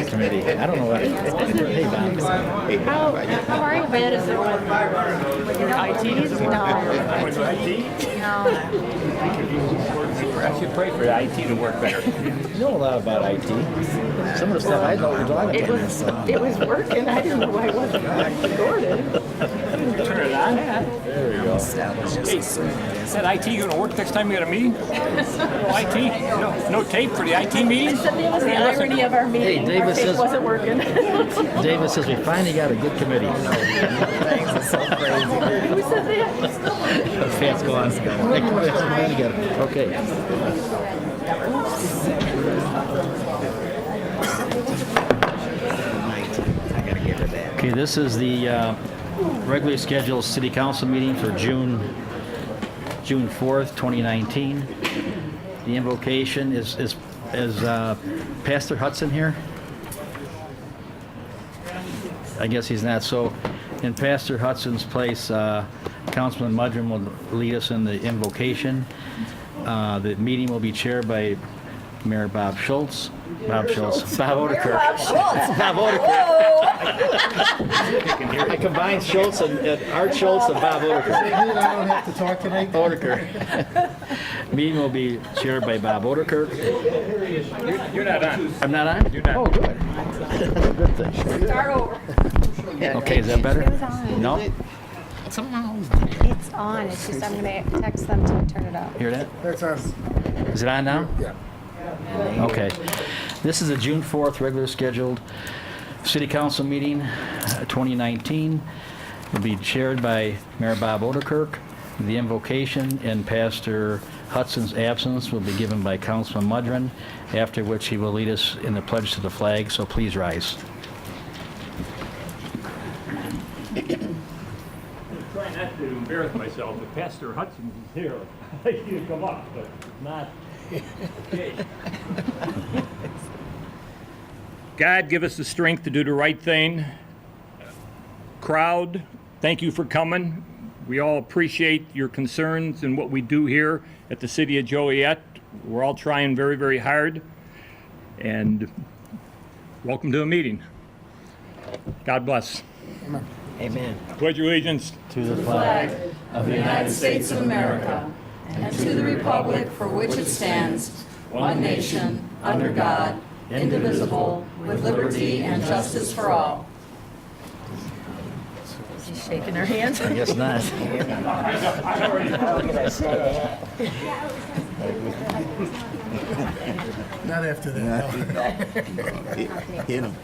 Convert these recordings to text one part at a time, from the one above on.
committee. I don't know what. Hey, Bob. How are you? Bad is it? IT? No. I should pray for the IT to work better. You know a lot about IT. Some of the stuff I know you're talking about. It was working. I didn't know why it wasn't recorded. Turn it on. There you go. Is that IT going to work next time we got a meeting? No IT? No tape for the IT meeting? That was the irony of our meeting. David Our tape says- wasn't working. David says we finally got a good committee. Who said that? Fans go on. Finally got it. Okay. Okay, this is the regularly scheduled city council meeting for June 4th, 2019. The invocation is Pastor Hudson here? I guess he's not. So in Pastor Hudson's place, Councilman Mudrum will lead us in the invocation. The meeting will be chaired by Mayor Bob Schultz. Bob Odenkirk. Bob Odenkirk. I combined Schultz and Art Schultz and Bob Odenkirk. I don't have to talk tonight. Odenkirk. Meeting will be chaired by Bob Odenkirk. You're not on. I'm not on? You're not. Oh, good. Good thing. Start over. Okay, is that better? It was on. No? It's on. It's just I'm going to text them to turn it up. Hear that? That's on. Is it on now? Yeah. Okay. This is a June 4th regular scheduled city council meeting, 2019. Will be chaired by Mayor Bob Odenkirk. The invocation in Pastor Hudson's absence will be given by Councilman Mudron, after which he will lead us in the pledge to the flag, so please rise. Try not to embarrass myself, but Pastor Hudson is here. I'd like you to come up, but it's not. Okay. God, give us the strength to do the right thing. Crowd, thank you for coming. We all appreciate your concerns and what we do here at the City of Joliet. We're all trying very, very hard. And welcome to a meeting. God bless. Amen. Pledge allegiance To the flag of the United States of America and to the republic for which it stands, one nation, under God, indivisible, with liberty and justice for all. She's shaking her hands. I guess not. Not after that. Hit him.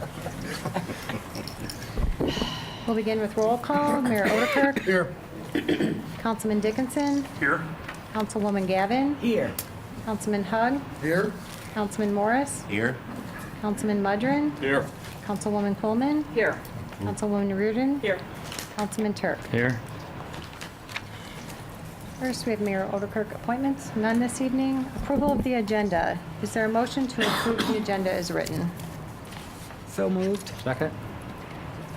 We'll begin with roll call. Mayor Odenkirk. Here. Councilman Dickinson. here. Councilwoman Gavin. Here. Councilman Hug. Here. Councilman Morris. Here. Councilman Mudron. Here. Councilwoman Coleman. Here. Councilwoman Reardon. Here. Councilman Turk. Here. First, we have Mayor Odenkirk appointments. None this evening. Approval of the agenda. Is there a motion to approve the agenda as written? So moved. Second?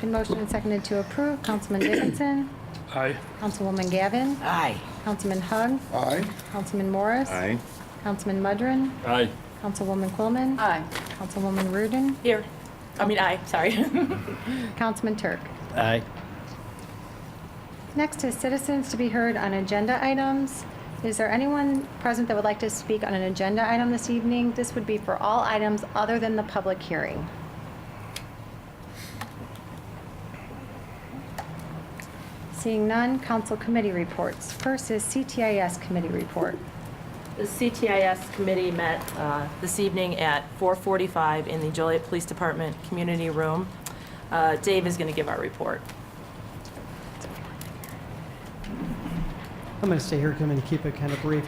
Been motioned and seconded to approve. Councilman Dickinson. Aye. Councilwoman Gavin. Aye. Councilman Hug. Aye. Councilman Morris. Aye. Councilman Mudron. Aye. Councilwoman Coleman. Aye. Councilwoman Reardon. Here. Aye, sorry. Councilman Turk. Aye. Next is citizens to be heard on agenda items. Is there anyone present that would like to speak on an agenda item this evening? This would be for all items other than the public hearing. Seeing none, council committee reports. First is CTIS committee report. The CTIS committee met this evening at 4:45 in the Joliet Police Department Community Room. Dave is going to give our report. I'm going to stay here. I'm going to keep it kind of brief.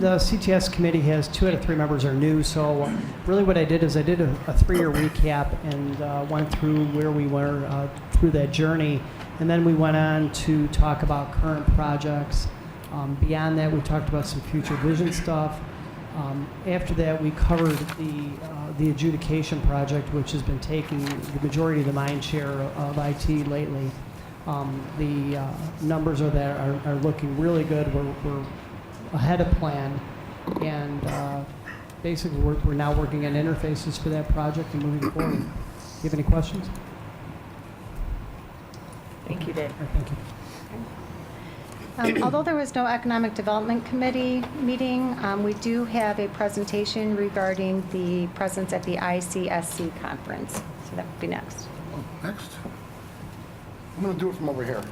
The CTS committee has 2 out of 3 members are new, so really what I did is I did a 3-year recap and went through where we were through that journey, and then we went on to talk about current projects. Beyond that, we talked about some future vision stuff. After that, we covered the adjudication project, which has been taking the majority of the mind share of IT lately. The numbers are looking really good. We're ahead of plan, and basically, we're now working on interfaces for that project and moving forward. Do you have any questions? Thank you, Dave. All right, thank you. Although there was no Economic Development Committee meeting, we do have a presentation regarding the presence at the ICSC conference. So that would be next. Next. I'm going to do it from over here.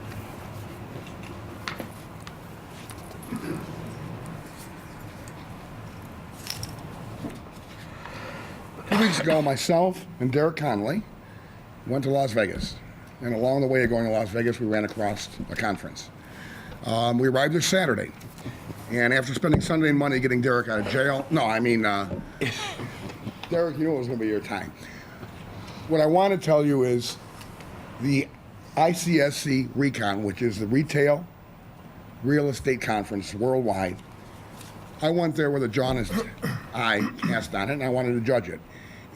Two weeks ago, myself and Derek Conley went to Las Vegas. And along the way of going to Las Vegas, we ran across a conference. We arrived there Saturday. And after spending Sunday and Monday getting Derek out of jail, Derek, you knew it was going to be your time. What I want to tell you is the ICSC Recon, which is the Retail Real Estate Conference worldwide, I went there with a jaundiced eye cast on it, and I wanted to judge it.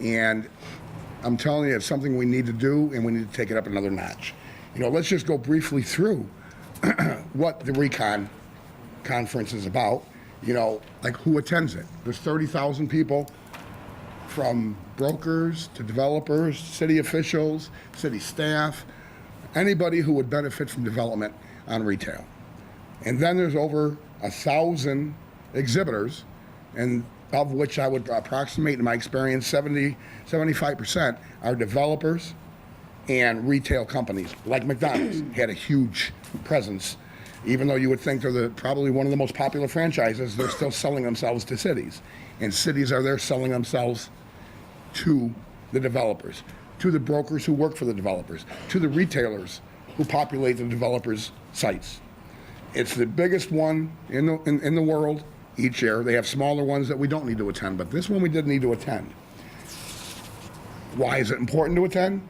And I'm telling you, it's something we need to do, and we need to take it up another notch. You know, let's just go briefly through what the Recon Conference is about. You know, like who attends it. There's 30,000 people, from brokers to developers, city officials, city staff, anybody who would benefit from development on retail. And then there's over 1,000 exhibitors, and of which I would approximate, in my experience, 75% are developers and retail companies. Like McDonald's had a huge presence. Even though you would think they're probably one of the most popular franchises, they're still selling themselves to cities. And cities are there selling themselves to the developers, to the brokers who work for the developers, to the retailers who populate the developers' sites. It's the biggest one in the world each year. They have smaller ones that we don't need to attend, but this one we did need to attend. Why is it important to attend?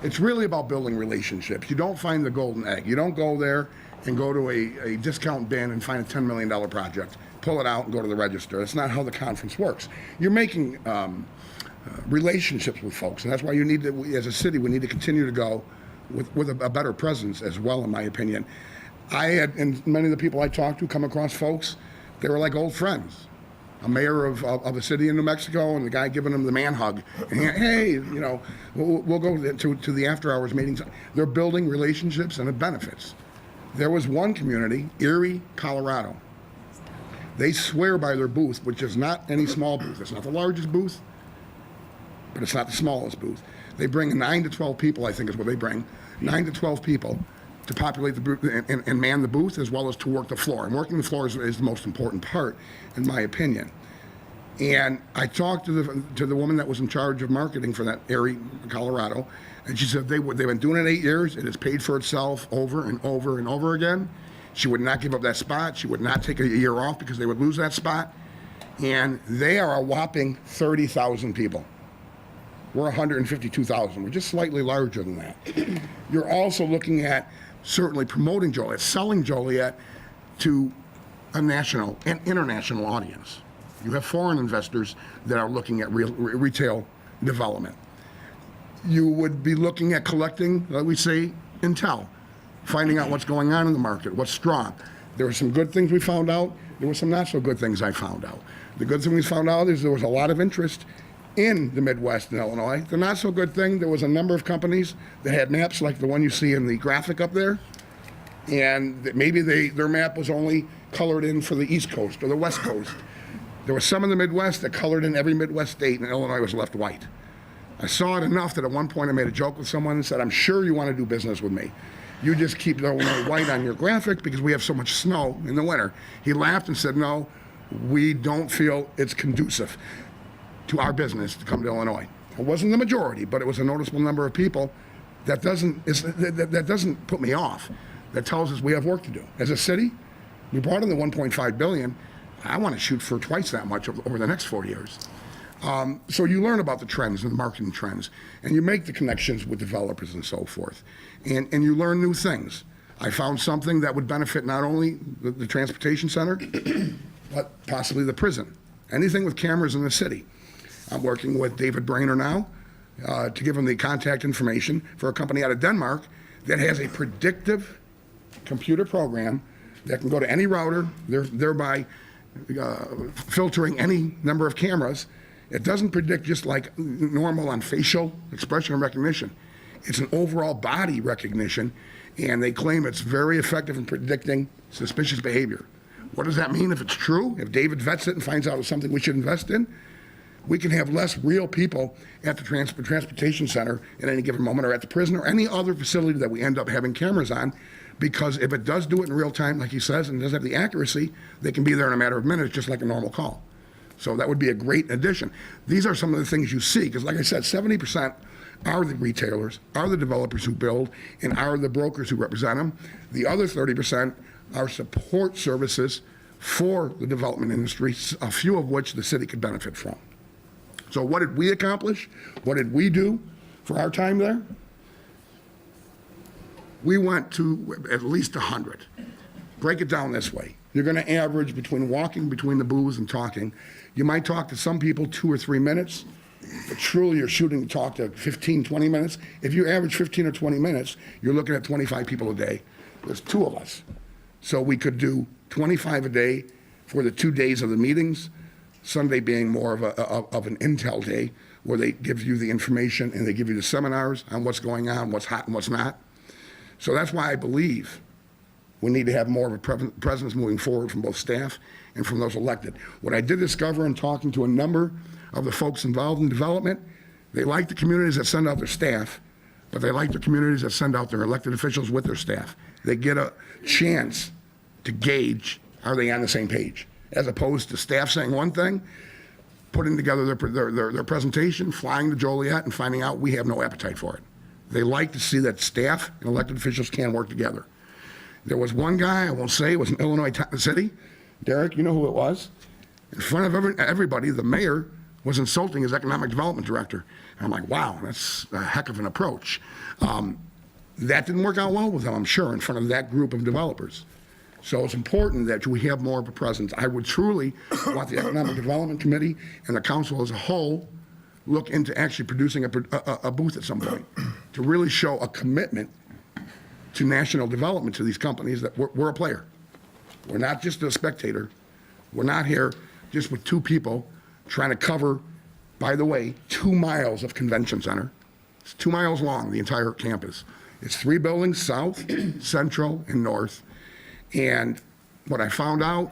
It's really about building relationships. You don't find the golden egg. You don't go there and go to a discount bin and find a $10 million project, pull it out and go to the register. That's not how the conference works. You're making relationships with folks, and that's why you need to, as a city, we need to continue to go with a better presence as well, in my opinion. I had, and many of the people I talked to, come across folks, they were like old friends. A mayor of a city in New Mexico, and the guy giving them the man hug. And hey, you know, we'll go to the after hours meetings. They're building relationships, and it benefits. There was one community, Erie, Colorado. They swear by their booth, which is not any small booth. It's not the largest booth, but it's not the smallest booth. They bring 9 to 12 people, I think is what they bring, 9 to 12 people to populate the booth and man the booth, as well as to work the floor. And working the floor is the most important part, in my opinion. And I talked to the woman that was in charge of marketing for that area, Colorado, and she said they've been doing it 8 years. It has paid for itself over and over and over again. She would not give up that spot. She would not take a year off because they would lose that spot. And they are a whopping 30,000 people. We're 152,000. We're just slightly larger than that. You're also looking at certainly promoting Joliet, selling Joliet to a national and international audience. You have foreign investors that are looking at retail development. You would be looking at collecting, like we say, intel, finding out what's going on in the market, what's strong. There were some good things we found out. There were some not so good things I found out. The good thing we found out is there was a lot of interest in the Midwest and Illinois. The not so good thing, there was a number of companies that had maps like the one you see in the graphic up there, and that maybe their map was only colored in for the East Coast or the West Coast. There was some in the Midwest that colored in every Midwest state, and Illinois was left white. I saw it enough that at one point I made a joke with someone and said, I'm sure you want to do business with me. You just keep Illinois white on your graphic because we have so much snow in the winter. He laughed and said, no, we don't feel it's conducive to our business to come to Illinois. It wasn't the majority, but it was a noticeable number of people. That doesn't put me off. That tells us we have work to do. As a city, we brought in the $1.5 billion. I want to shoot for twice that much over the next 4 years. So you learn about the trends and the marketing trends, and you make the connections with developers and so forth. And you learn new things. I found something that would benefit not only the transportation center, but possibly the prison. Anything with cameras in the city. I'm working with David Brainer now to give him the contact information for a company out of Denmark that has a predictive computer program that can go to any router, thereby filtering any number of cameras, it doesn't predict just like normal on facial expression recognition. It's an overall body recognition, and they claim it's very effective in predicting suspicious behavior. What does that mean if it's true? If David vets it and finds out it's something we should invest in, we can have less real people at the transportation center at any given moment, or at the prison, or any other facility that we end up having cameras on, because if it does do it in real time, like he says, and does have the accuracy, they can be there in a matter of minutes, just like a normal call. So that would be a great addition. These are some of the things you see, because like I said, 70% are the retailers, are the developers who build, and are the brokers who represent them. The other 30% are support services for the development industry, a few of which the city could benefit from. So what did we accomplish? What did we do for our time there? We went to at least 100. Break it down this way. You're going to average between walking between the booths and talking. You might talk to some people 2 or 3 minutes, but truly you're shooting to talk to 15, 20 minutes. If you average 15 or 20 minutes, you're looking at 25 people a day. There's 2 of us. So we could do 25 a day for the 2 days of the meetings, Sunday being more of an intel day, where they give you the information and they give you the seminars on what's going on, what's hot and what's not. So that's why I believe we need to have more of a presence moving forward from both staff and from those elected. What I did discover in talking to a number of the folks involved in development, they like the communities that send out their staff, but they like the communities that send out their elected officials with their staff. They get a chance to gauge, are they on the same page? As opposed to staff saying one thing, putting together their presentation, flying to Joliet, and finding out we have no appetite for it. They like to see that staff and elected officials can work together. There was one guy, I won't say, it was in Illinois City. Derek, you know who it was? In front of everybody, the mayor was insulting his economic development director. And I'm like, wow, that's a heck of an approach. That didn't work out well with him, I'm sure, in front of that group of developers. So it's important that we have more of a presence. I would truly want the Economic Development Committee and the council as a whole look into actually producing a booth at some point to really show a commitment to national development to these companies, that we're a player. We're not just a spectator. We're not here just with 2 people trying to cover, by the way, 2 miles of convention center. It's 2 miles long, the entire campus. It's 3 buildings, south, central, and north. And what I found out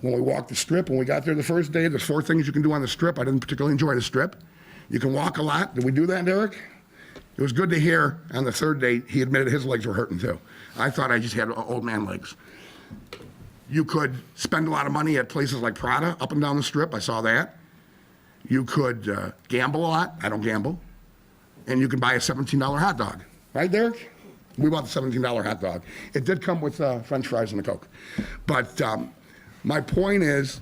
when we walked the strip, when we got there the first day, there's 4 things you can do on the strip. I didn't particularly enjoy the strip. You can walk a lot. Did we do that, Derek? It was good to hear on the 3rd day he admitted his legs were hurting too. I thought I just had old man legs. You could spend a lot of money at places like Prada up and down the strip. I saw that. You could gamble a lot. I don't gamble. And you can buy a $17 hot dog. Right, Derek? We bought the $17 hot dog. It did come with French fries and a Coke. But my point is,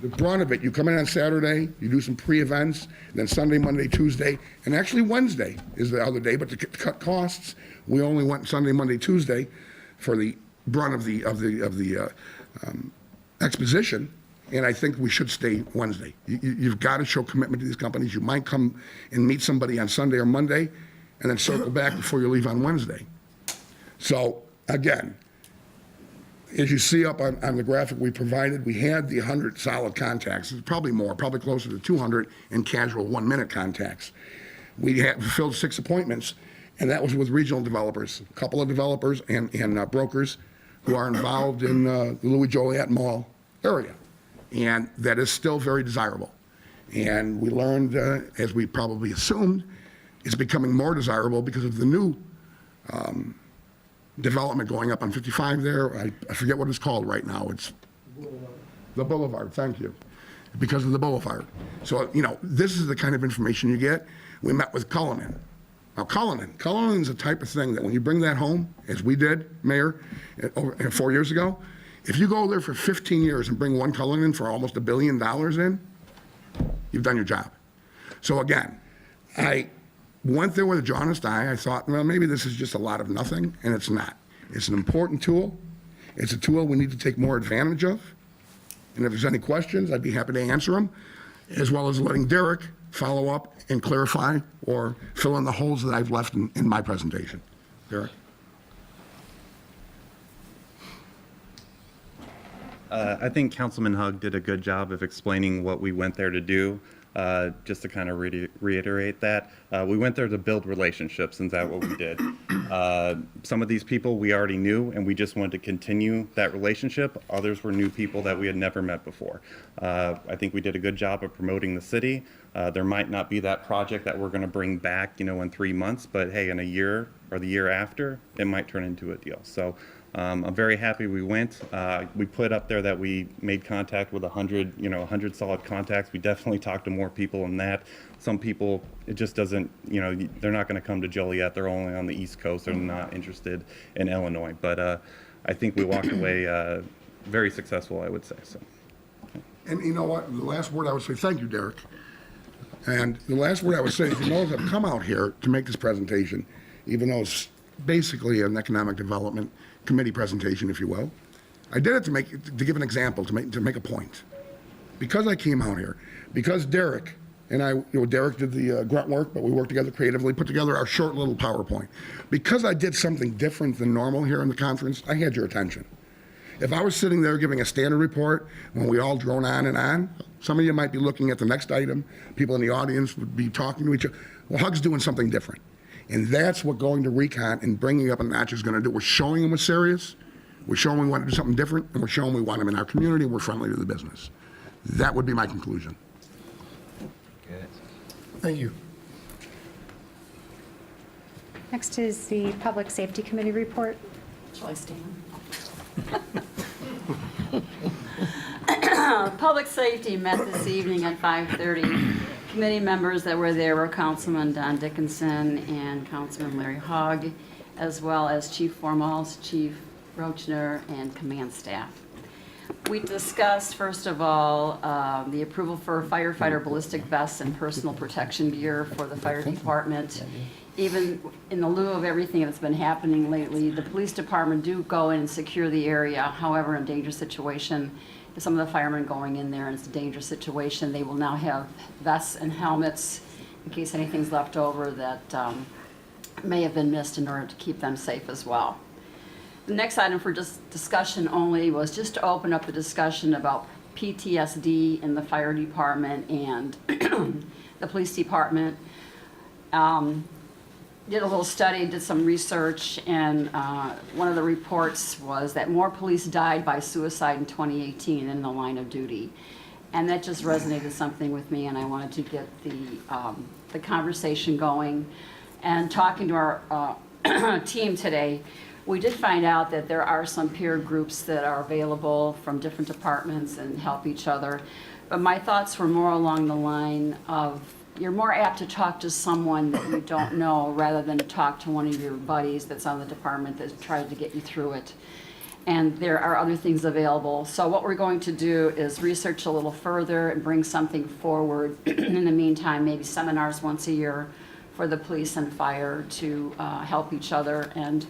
the brunt of it, you come in on Saturday, you do some pre-events, then Sunday, Monday, Tuesday, and actually Wednesday is the other day, but to cut costs, we only went Sunday, Monday, Tuesday for the brunt of the exposition, and I think we should stay Wednesday. You've got to show commitment to these companies. You might come and meet somebody on Sunday or Monday, and then circle back before you leave on Wednesday. So, again, as you see up on the graphic we provided, we had the 100 solid contacts. It's probably more, probably closer to 200 in casual 1-minute contacts. We filled 6 appointments, and that was with regional developers, a couple of developers and brokers who are involved in the Louis Joliet Mall area. And that is still very desirable. And we learned, as we probably assumed, it's becoming more desirable because of the new development going up on 55 there. I forget what it's called right now. It's the Boulevard, thank you. Because of the Boulevard. So, this is the kind of information you get. We met with Cullinan. Now, Cullinan is the type of thing that when you bring that home, as we did, Mayor, 4 years ago, if you go there for 15 years and bring one Cullinan for almost $1 billion in, you've done your job. So again, I went there with a jaundiced eye. I thought, well, maybe this is just a lot of nothing, and it's not. It's an important tool. It's a tool we need to take more advantage of. And if there's any questions, I'd be happy to answer them, as well as letting Derek follow up and clarify or fill in the holes that I've left in my presentation. Derek? I think Councilman Hug did a good job of explaining what we went there to do. Just to kind of reiterate that, we went there to build relationships, and that's what we did. Some of these people we already knew, and we just wanted to continue that relationship. Others were new people that we had never met before. I think we did a good job of promoting the city. There might not be that project that we're going to bring back, in 3 months, but hey, in a year or the year after, it might turn into a deal. So I'm very happy we went. We put up there that we made contact with 100 solid contacts. We definitely talked to more people than that. Some people, it just doesn't, they're not going to come to Joliet. They're only on the East Coast. They're not interested in Illinois. But I think we walked away very successful, I would say. So. And you know what? The last word I would say, thank you, Derek. And the last word I would say is, I've come out here to make this presentation, even though it's basically an economic development committee presentation, if you will. I did it to give an example, to make a point. Because I came out here, because Derek and I, Derek did the grunt work, but we worked together creatively, put together our short little PowerPoint. Because I did something different than normal here in the conference, I had your attention. If I was sitting there giving a standard report, when we all drone on and on, some of you might be looking at the next item, people in the audience would be talking to each other. Well, Hug's doing something different. And that's what going to Recon and bringing up a notch is going to do. We're showing them we're serious, we're showing we want to do something different, and we're showing we want them in our community, and we're friendly to the business. That would be my conclusion. Thank you. Next is the Public Safety Committee report. Shall I stand? Public Safety met this evening at 5:30. Committee members that were there were Councilman Don Dickinson and Councilman Larry Hogg, as well as Chief Formals, Chief Rochner, and command staff. We discussed, first of all, the approval for firefighter ballistic vests and personal protection gear for the fire department. Even in the lieu of everything that's been happening lately, the police department do go in and secure the area. However, in a dangerous situation, if some of the firemen going in there and it's a dangerous situation, they will now have vests and helmets in case anything's left over that may have been missed in order to keep them safe as well. The next item for discussion only was just to open up the discussion about PTSD in the fire department and the police department. Did a little study, did some research, and one of the reports was that more police died by suicide in 2018 in the line of duty. And that just resonated something with me, and I wanted to get the conversation going. And talking to our team today, we did find out that there are some peer groups that are available from different departments and help each other. But my thoughts were more along the line of you're more apt to talk to someone that you don't know rather than to talk to one of your buddies that's on the department that tried to get you through it. And there are other things available. So what we're going to do is research a little further and bring something forward. In the meantime, maybe seminars once a year for the police and fire to help each other. And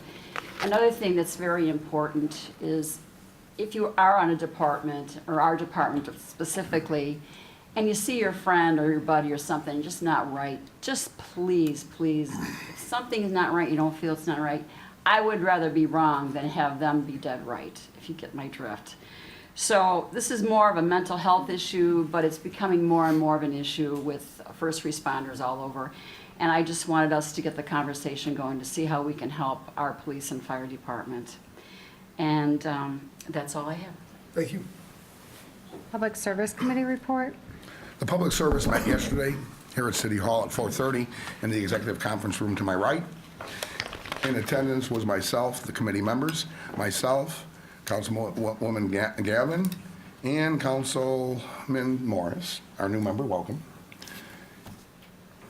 another thing that's very important is if you are on a department, or our department specifically, and you see your friend or your buddy or something just not right, just please, if something is not right, you don't feel it's not right, I would rather be wrong than have them be dead right, if you get my drift. So this is more of a mental health issue, but it's becoming more and more of an issue with first responders all over. And I just wanted us to get the conversation going to see how we can help our police and fire department. And that's all I have. Thank you. Public Service Committee report. The public service met yesterday here at City Hall at 4:30 in the executive conference room to my right. In attendance was myself, the committee members, myself, Councilwoman Gavin, and Councilman Morris, our new member, welcome.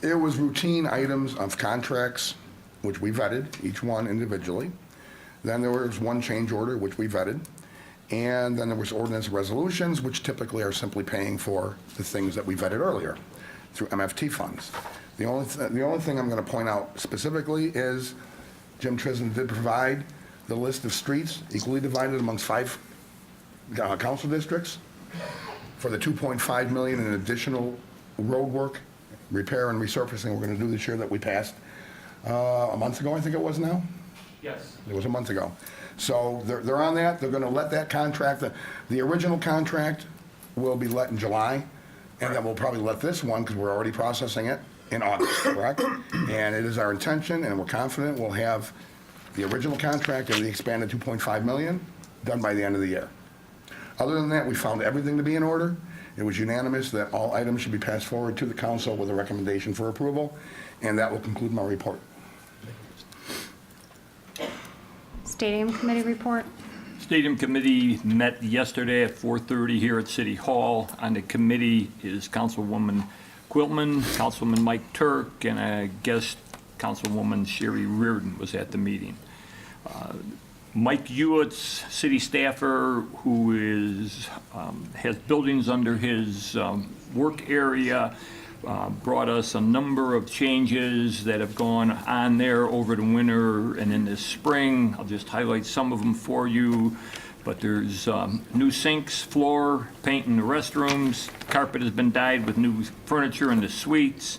It was routine items of contracts, which we vetted, each one individually. Then there was one change order, which we vetted. And then there was ordinance resolutions, which typically are simply paying for the things that we vetted earlier through MFT funds. The only thing I'm going to point out specifically is Jim Tristan did provide the list of streets equally divided amongst 5 council districts for the $2.5 million in additional road work, repair and resurfacing we're going to do this year that we passed a month ago, I think it was now. Yes. It was a month ago. So they're on that. They're going to let that contract, the original contract will be let in July, and then we'll probably let this one, because we're already processing it, in August, correct? And it is our intention, and we're confident we'll have the original contract and the expanded 2.5 million done by the end of the year. Other than that, we found everything to be in order. It was unanimous that all items should be passed forward to the council with a recommendation for approval, and that will conclude my report. Stadium Committee report. Stadium Committee met yesterday at 4:30 here at City Hall. On the committee is Councilwoman Quiltman, Councilman Mike Turk, and I guess Councilwoman Sherry Reardon was at the meeting. Mike Ewitz, city staffer, who has buildings under his work area, brought us a number of changes that have gone on there over the winter and in the spring. I'll just highlight some of them for you. But there's new sinks, floor, paint in the restrooms, carpet has been dyed with new furniture in the suites.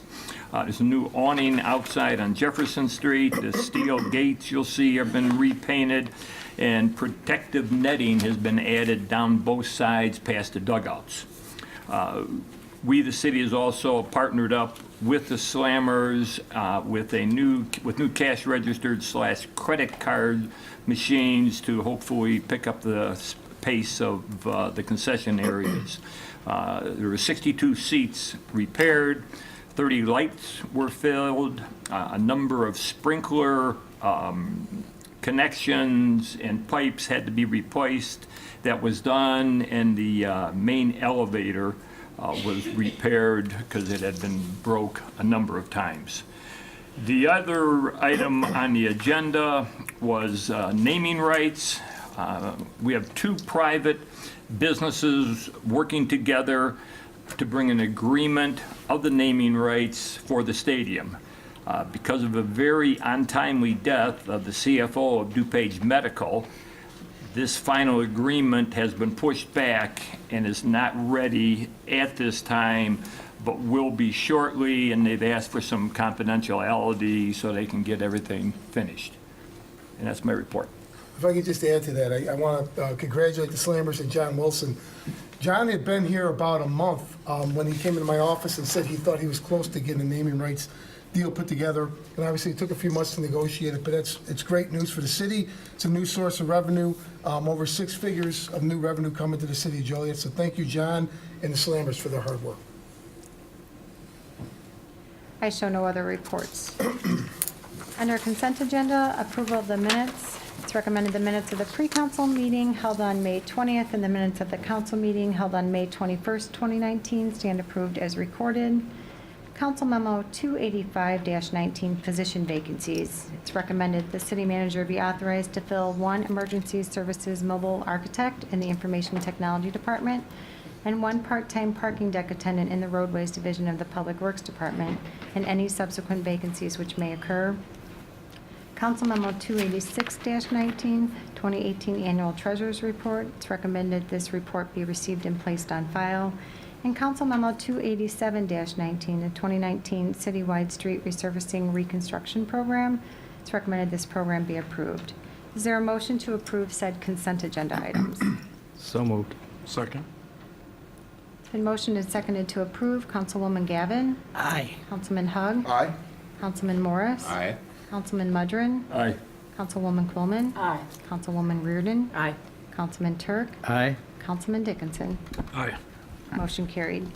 There's a new awning outside on Jefferson Street. The steel gates you'll see have been repainted, and protective netting has been added down both sides past the dugouts. We, the city, has also partnered up with the Slammers with new cash registered / credit card machines to hopefully pick up the pace of the concession areas. There were 62 seats repaired, 30 lights were filled, a number of sprinkler connections and pipes had to be replaced. That was done, and the main elevator was repaired because it had been broke a number of times. The other item on the agenda was naming rights. We have two private businesses working together to bring an agreement of the naming rights for the stadium. Because of a very untimely death of the CFO of DuPage Medical, this final agreement has been pushed back and is not ready at this time, but will be shortly, and they've asked for some confidentiality so they can get everything finished. And that's my report. If I could just add to that, I want to congratulate the Slammers and John Wilson. John had been here about a month when he came into my office and said he thought he was close to getting a naming rights deal put together. And obviously, it took a few months to negotiate it, but it's great news for the city. It's a new source of revenue, over 6 figures of new revenue coming to the city of Joliet. So thank you, John and the Slammers, for their hard work. I show no other reports. Under consent agenda, approval of the minutes. It's recommended the minutes of the pre-council meeting held on May 20th and the minutes of the council meeting held on May 21st, 2019 stand approved as recorded. Council Memo 285-19, position vacancies. It's recommended the city manager be authorized to fill 1 emergency services mobile architect in the information technology department and 1 part-time parking deck attendant in the roadways division of the public works department, and any subsequent vacancies which may occur. Council Memo 286-19, 2018 Annual Treasurers Report. It's recommended this report be received and placed on file. And Council Memo 287-19, the 2019 Citywide Street Resurfacing Reconstruction Program. It's recommended this program be approved. Is there a motion to approve said consent agenda items? So moved. Second. It's been motioned and seconded to approve. Councilwoman Gavin. Aye. Councilman Hug. Aye? Councilman Morris. Aye. Councilman Mudrin. Aye. Councilwoman Quillman. Aye. Councilwoman Reardon. Aye. Councilman Turk. Aye. Councilman Dickinson. Aye. Motion carried.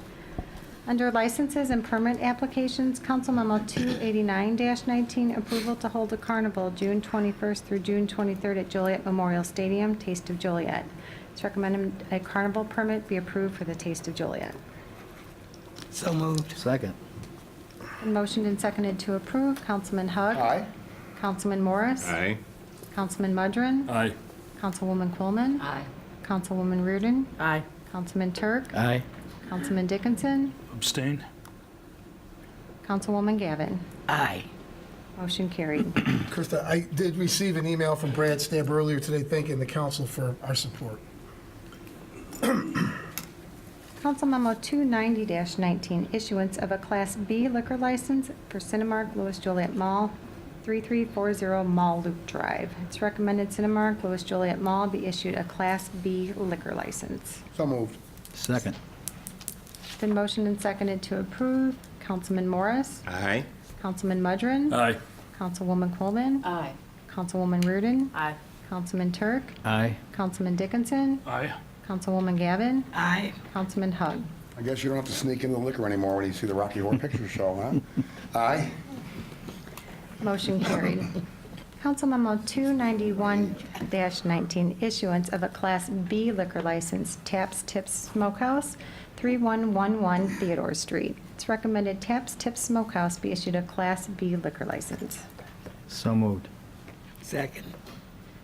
Under licenses and permit applications, Council Memo 289-19, approval to hold a carnival June 21st through June 23rd at Joliet Memorial Stadium, Taste of Joliet. It's recommended a carnival permit be approved for the Taste of Joliet. So moved. Second. And motioned and seconded to approve. Councilman Hug. Aye? Councilman Morris. Aye. Councilman Mudrin. Aye. Councilwoman Quillman. Aye. Councilwoman Reardon. Aye. Councilman Turk. Aye. Councilman Dickinson. Abstain. Councilwoman Gavin. Aye. Motion carried. Krista, I did receive an email from Brad Stamp earlier today thanking the council for our support. Council Memo 290-19, issuance of a Class B liquor license for Cinemark Louis Joliet Mall, 3340 Mall Loop Drive. It's recommended Cinemark Louis Joliet Mall be issued a Class B liquor license. So moved. Second. It's been motioned and seconded to approve. Councilman Morris? Aye. Councilman Mudrin? Aye. Councilwoman Coleman? Aye. Councilwoman Reardon? Aye. Councilman Turk? Aye. Councilman Dickinson? Aye. Councilwoman Gavin? Aye. Councilman Hug? I guess you don't have to sneak into the liquor anymore when you see the Rocky Horror Picture Show, huh? Aye. Motion carried. Council Memo 291-19, issuance of a Class B liquor license, Taps Tips Smokehouse, 3111 Theodore Street. It's recommended Taps Tips Smokehouse be issued a Class B liquor license. So moved. Second.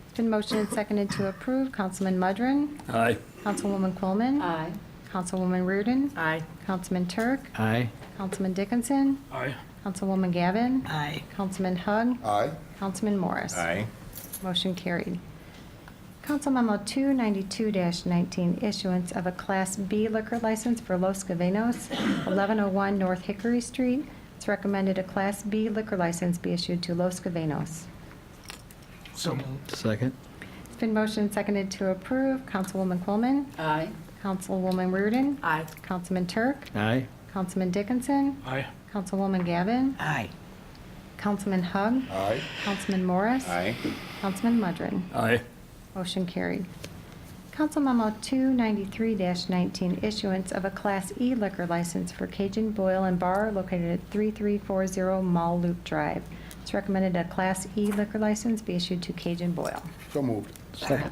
It's been motioned and seconded to approve. Councilman Mudrin? Aye. Councilwoman Coleman? Aye. Councilwoman Reardon? Aye. Councilman Turk? Aye. Councilman Dickinson? Aye. Councilwoman Gavin? Aye. Councilman Hug? Aye. Councilman Morris? Aye. Motion carried. Council Memo 292-19, issuance of a Class B liquor license for Los Gavenos, 1101 North Hickory Street. It's recommended a Class B liquor license be issued to Los Gavenos. So moved. Second. It's been motioned and seconded to approve. Councilwoman Coleman? Aye. Councilwoman Reardon? Aye. Councilman Turk? Aye. Councilman Dickinson? Aye. Councilwoman Gavin? Aye. Councilman Hug? Aye. Councilman Morris? Aye. Councilman Mudrin? Aye. Motion carried. Council Memo 293-19, issuance of a Class E liquor license for Cajun Boil and Bar located at 3340 Mall Loop Drive. It's recommended a Class E liquor license be issued to Cajun Boil. So moved. Second.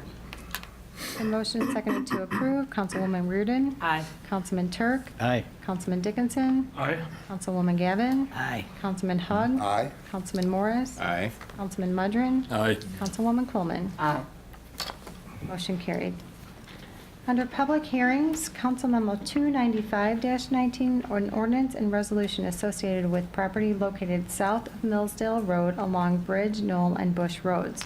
A motion is seconded to approve. Councilwoman Reardon? Aye. Councilman Turk? Aye. Councilman Dickinson? Aye. Councilwoman Gavin? Aye. Councilman Hug? Aye. Councilman Morris? Aye. Councilman Mudrin? Aye. Councilwoman Coleman? Aye. Motion carried. Under public hearings, Council Memo 295-19, or an ordinance and resolution associated with property located south of Millsdale Road along Bridge, Knoll, and Bush Roads.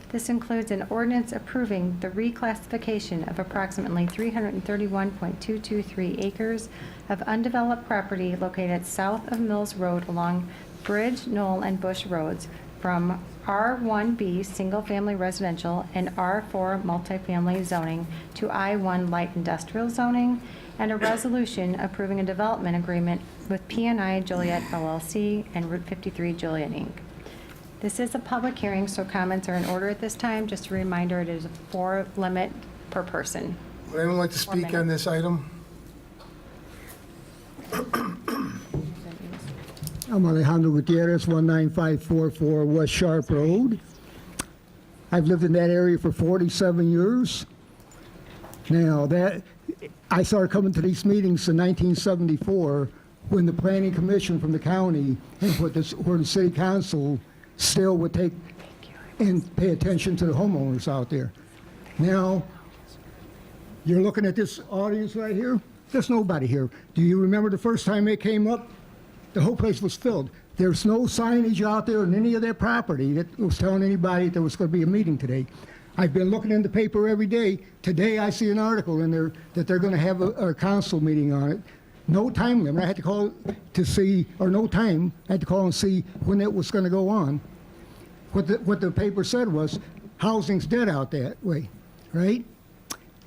This includes an ordinance approving the reclassification of approximately 331.223 acres of undeveloped property located south of Mills Road along Bridge, Knoll, and Bush Roads from R1B Single Family Residential and R4 Multifamily Zoning to I1 Light Industrial Zoning, and a resolution approving a development agreement with P&I Joliet LLC and Route 53 Joliet Inc. This is a public hearing, so comments are in order at this time. Just a reminder, it is a 4 limit per person. Would anyone like to speak on this item? I'm Alejandro Gutierrez, 19544 West Sharp Road. I've lived in that area for 47 years. Now, I started coming to these meetings in 1974 when the Planning Commission from the county and where the city council still would take and pay attention to the homeowners out there. Now, you're looking at this audience right here. There's nobody here. Do you remember the first time they came up? The whole place was filled. There's no signage out there on any of their property that was telling anybody there was going to be a meeting today. I've been looking in the paper every day. Today I see an article in there that they're going to have a council meeting on it. No time limit. I had to call to see, or no time. I had to call and see when it was going to go on. What the paper said was, housing's dead out that way, right?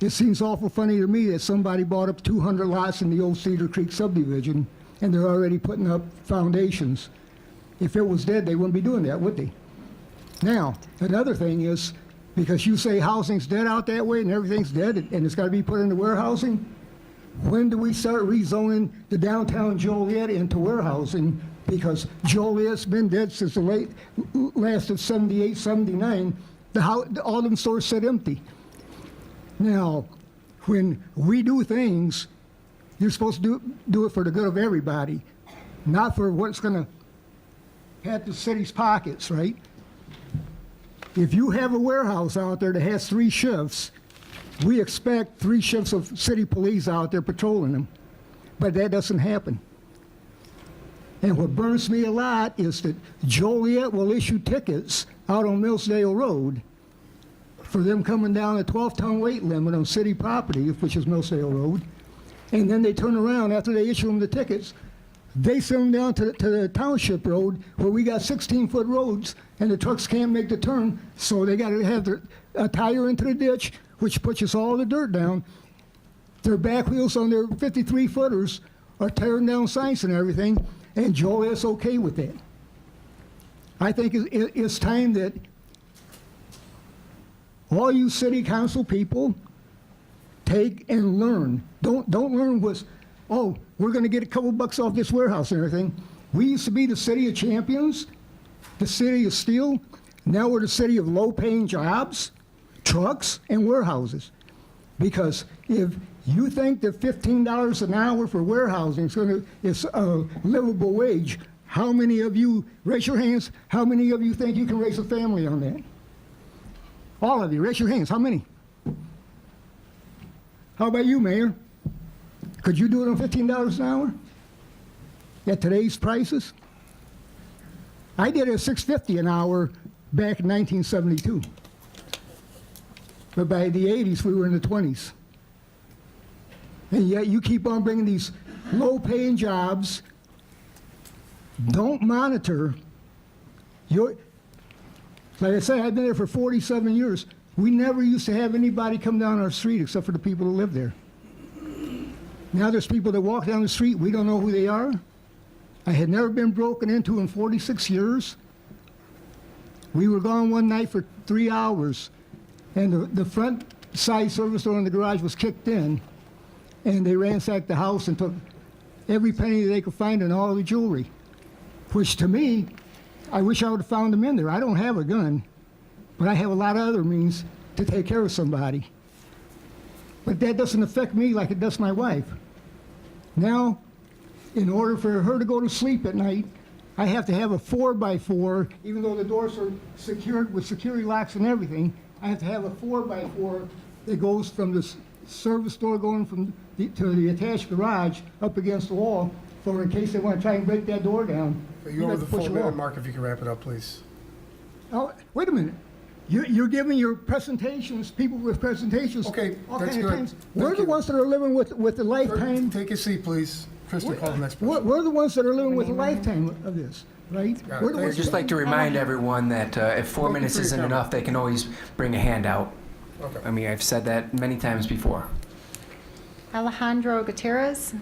It seems awful funny to me that somebody bought up 200 lots in the old Cedar Creek subdivision, and they're already putting up foundations. If it was dead, they wouldn't be doing that, would they? Now, another thing is, because you say housing's dead out that way and everything's dead and it's got to be put into warehousing, when do we start rezoning the downtown Joliet into warehousing? Because Joliet's been dead since the last of 78, 79. All them stores sit empty. Now, when we do things, you're supposed to do it for the good of everybody, not for what's going to pat the city's pockets, right? If you have a warehouse out there that has 3 shifts, we expect 3 shifts of city police out there patrolling them, but that doesn't happen. And what burns me a lot is that Joliet will issue tickets out on Millsdale Road for them coming down a 12-ton weight limit on city property, which is Millsdale Road, and then they turn around after they issue them the tickets, They send them down to the township road where we got 16-foot roads and the trucks can't make the turn, so they got to have a tire into the ditch, which pushes all the dirt down. Their back wheels on their 53-footers are tearing down signs and everything, and Joliet's okay with that. I think it's time that all you city council people take and learn. Don't learn what's, oh, we're going to get a couple bucks off this warehouse and everything. We used to be the city of champions, the city of steel. Now we're the city of low-paying jobs, trucks, and warehouses. Because if you think that $15 an hour for warehousing is a livable wage, how many of you, raise your hands, how many of you think you can raise a family on that? All of you, raise your hands. How many? How about you, Mayor? Could you do it on $15 an hour? At today's prices? I did it at $6.50 an hour back in 1972. But by the 80s, we were in the 20s. And yet you keep on bringing these low-paying jobs, don't monitor your, like I said, I've been there for 47 years. We never used to have anybody come down our street except for the people who live there. Now there's people that walk down the street, we don't know who they are. I had never been broken into in 46 years. We were gone one night for 3 hours, and the front side service door in the garage was kicked in, and they ransacked the house and took every penny they could find and all the jewelry, which to me, I wish I would have found them in there. I don't have a gun, but I have a lot of other means to take care of somebody. But that doesn't affect me like it does my wife. Now, in order for her to go to sleep at night, I have to have a 4x4, even though the doors are secured with security locks and everything. I have to have a 4x4 that goes from the service door going to the attached garage up against the wall for in case they want to try and break that door down. You're over the push it 4-minute off. mark if you can wrap it up, please. Oh, wait a minute. You're giving your presentations, people with presentations. Okay, all that's kind of good. times. Thank We're the you. ones that are living with the lifetime. Take a seat, please. Krista, call the next person. We're the ones that are living with a lifetime of this, right? Got it. We're the I'd ones I'd just that- like to remind everyone that if 4 minutes for your isn't comment. enough, they can always bring a hand out. Okay. I mean, I've said that many times before. Alejandro Gutierrez?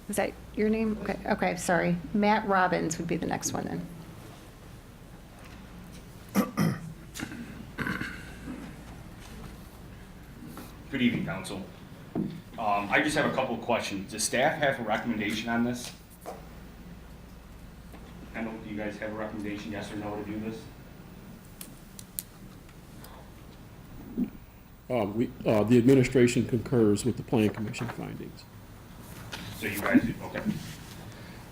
Is that your name? Okay, sorry. Matt Robbins would be the next one then. Good evening, council. I just have a couple of questions. Does staff have a recommendation on this? I know, do you guys have a recommendation, yes or no, to do this? The administration concurs with the Plan Commission findings. So you guys, okay.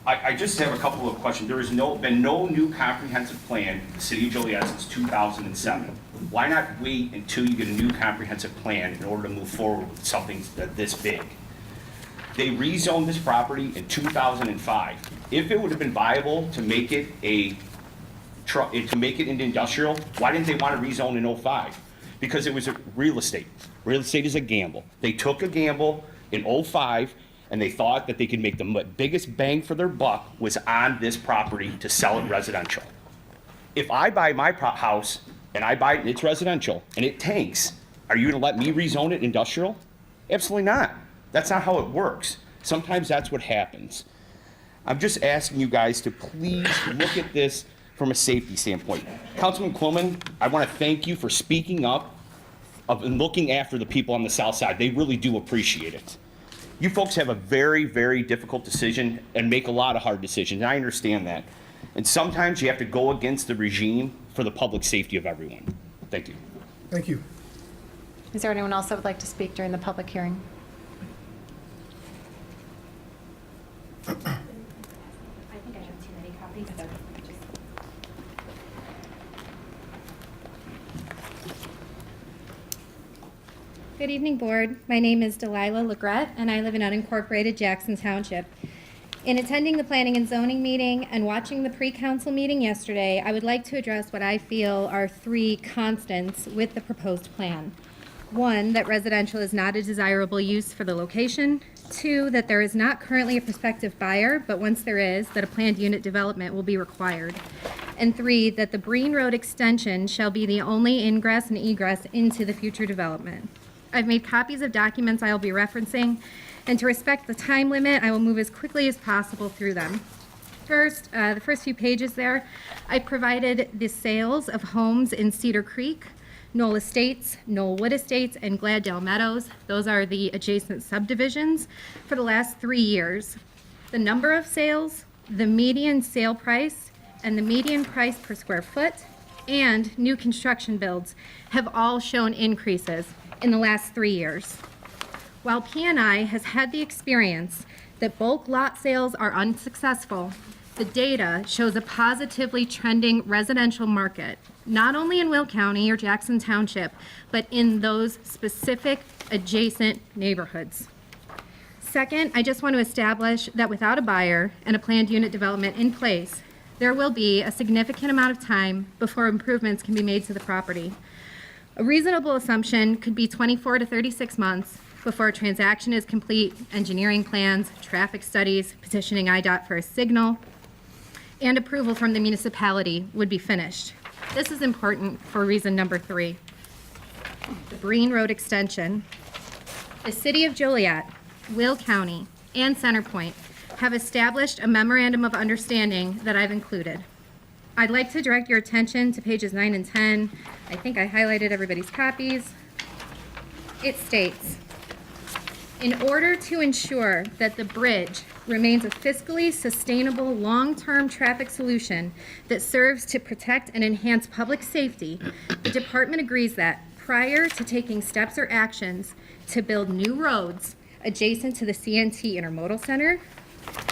I just have a couple of questions. There has been no new comprehensive plan in the city of Joliet since 2007. Why not wait until you get a new comprehensive plan in order to move forward with something this big? They rezoned this property in 2005. If it would have been viable to make it into industrial, why didn't they want to rezone in 05? Because it was a real estate. Real estate is a gamble. They took a gamble in 05, and they thought that they could make the biggest bang for their buck was on this property to sell it residential. If I buy my house and I buy it, it's residential, and it tanks, are you gonna let me rezone it industrial? Absolutely not. That's not how it works. Sometimes that's what happens. I'm just asking you guys to please look at this from a safety standpoint. Councilman Quillman, I wanna thank you for speaking up and looking after the people on the south side. They really do appreciate it. You folks have a very, very difficult decision and make a lot of hard decisions, and I understand that. And sometimes you have to go against the regime for the public safety of everyone. Thank you. Thank you. Is there anyone else that would like to speak during the public hearing? I think I have too many copies, so just. Good evening, Board. My name is Delilah Legrette, and I live in unincorporated Jackson Township. In attending the Planning and Zoning meeting and watching the pre-council meeting yesterday, I would like to address what I feel are 3 constants with the proposed plan. 1, that residential is not a desirable use for the location. 2, that there is not currently a prospective buyer, but once there is, that a planned unit development will be required. And 3, that the Breen Road extension shall be the only ingress and egress into the future development. I've made copies of documents I will be referencing, and to respect the time limit, I will move as quickly as possible through them. First, the first few pages there, I provided the sales of homes in Cedar Creek, Knoll Estates, Knollwood Estates, and Gladdale Meadows. Those are the adjacent subdivisions for the last 3 years. The number of sales, the median sale price, and the median price per square foot, and new construction builds have all shown increases in the last 3 years. While P&I has had the experience that bulk lot sales are unsuccessful, the data shows a positively trending residential market, not only in Will County or Jackson Township, but in those specific adjacent neighborhoods. Second, I just want to establish that without a buyer and a planned unit development in place, there will be a significant amount of time before improvements can be made to the property. A reasonable assumption could be 24 to 36 months before a transaction is complete, engineering plans, traffic studies, petitioning IDOT for a signal, and approval from the municipality would be finished. This is important for reason number 3. The Breen Road extension. The City of Joliet, Will County, and Centerpoint have established a memorandum of understanding that I've included. I'd like to direct your attention to pages 9 and 10. I think I highlighted everybody's copies. It states, in order to ensure that the bridge remains a fiscally sustainable long-term traffic solution that serves to protect and enhance public safety, the department agrees that prior to taking steps or actions to build new roads adjacent to the CNT Intermodal Center,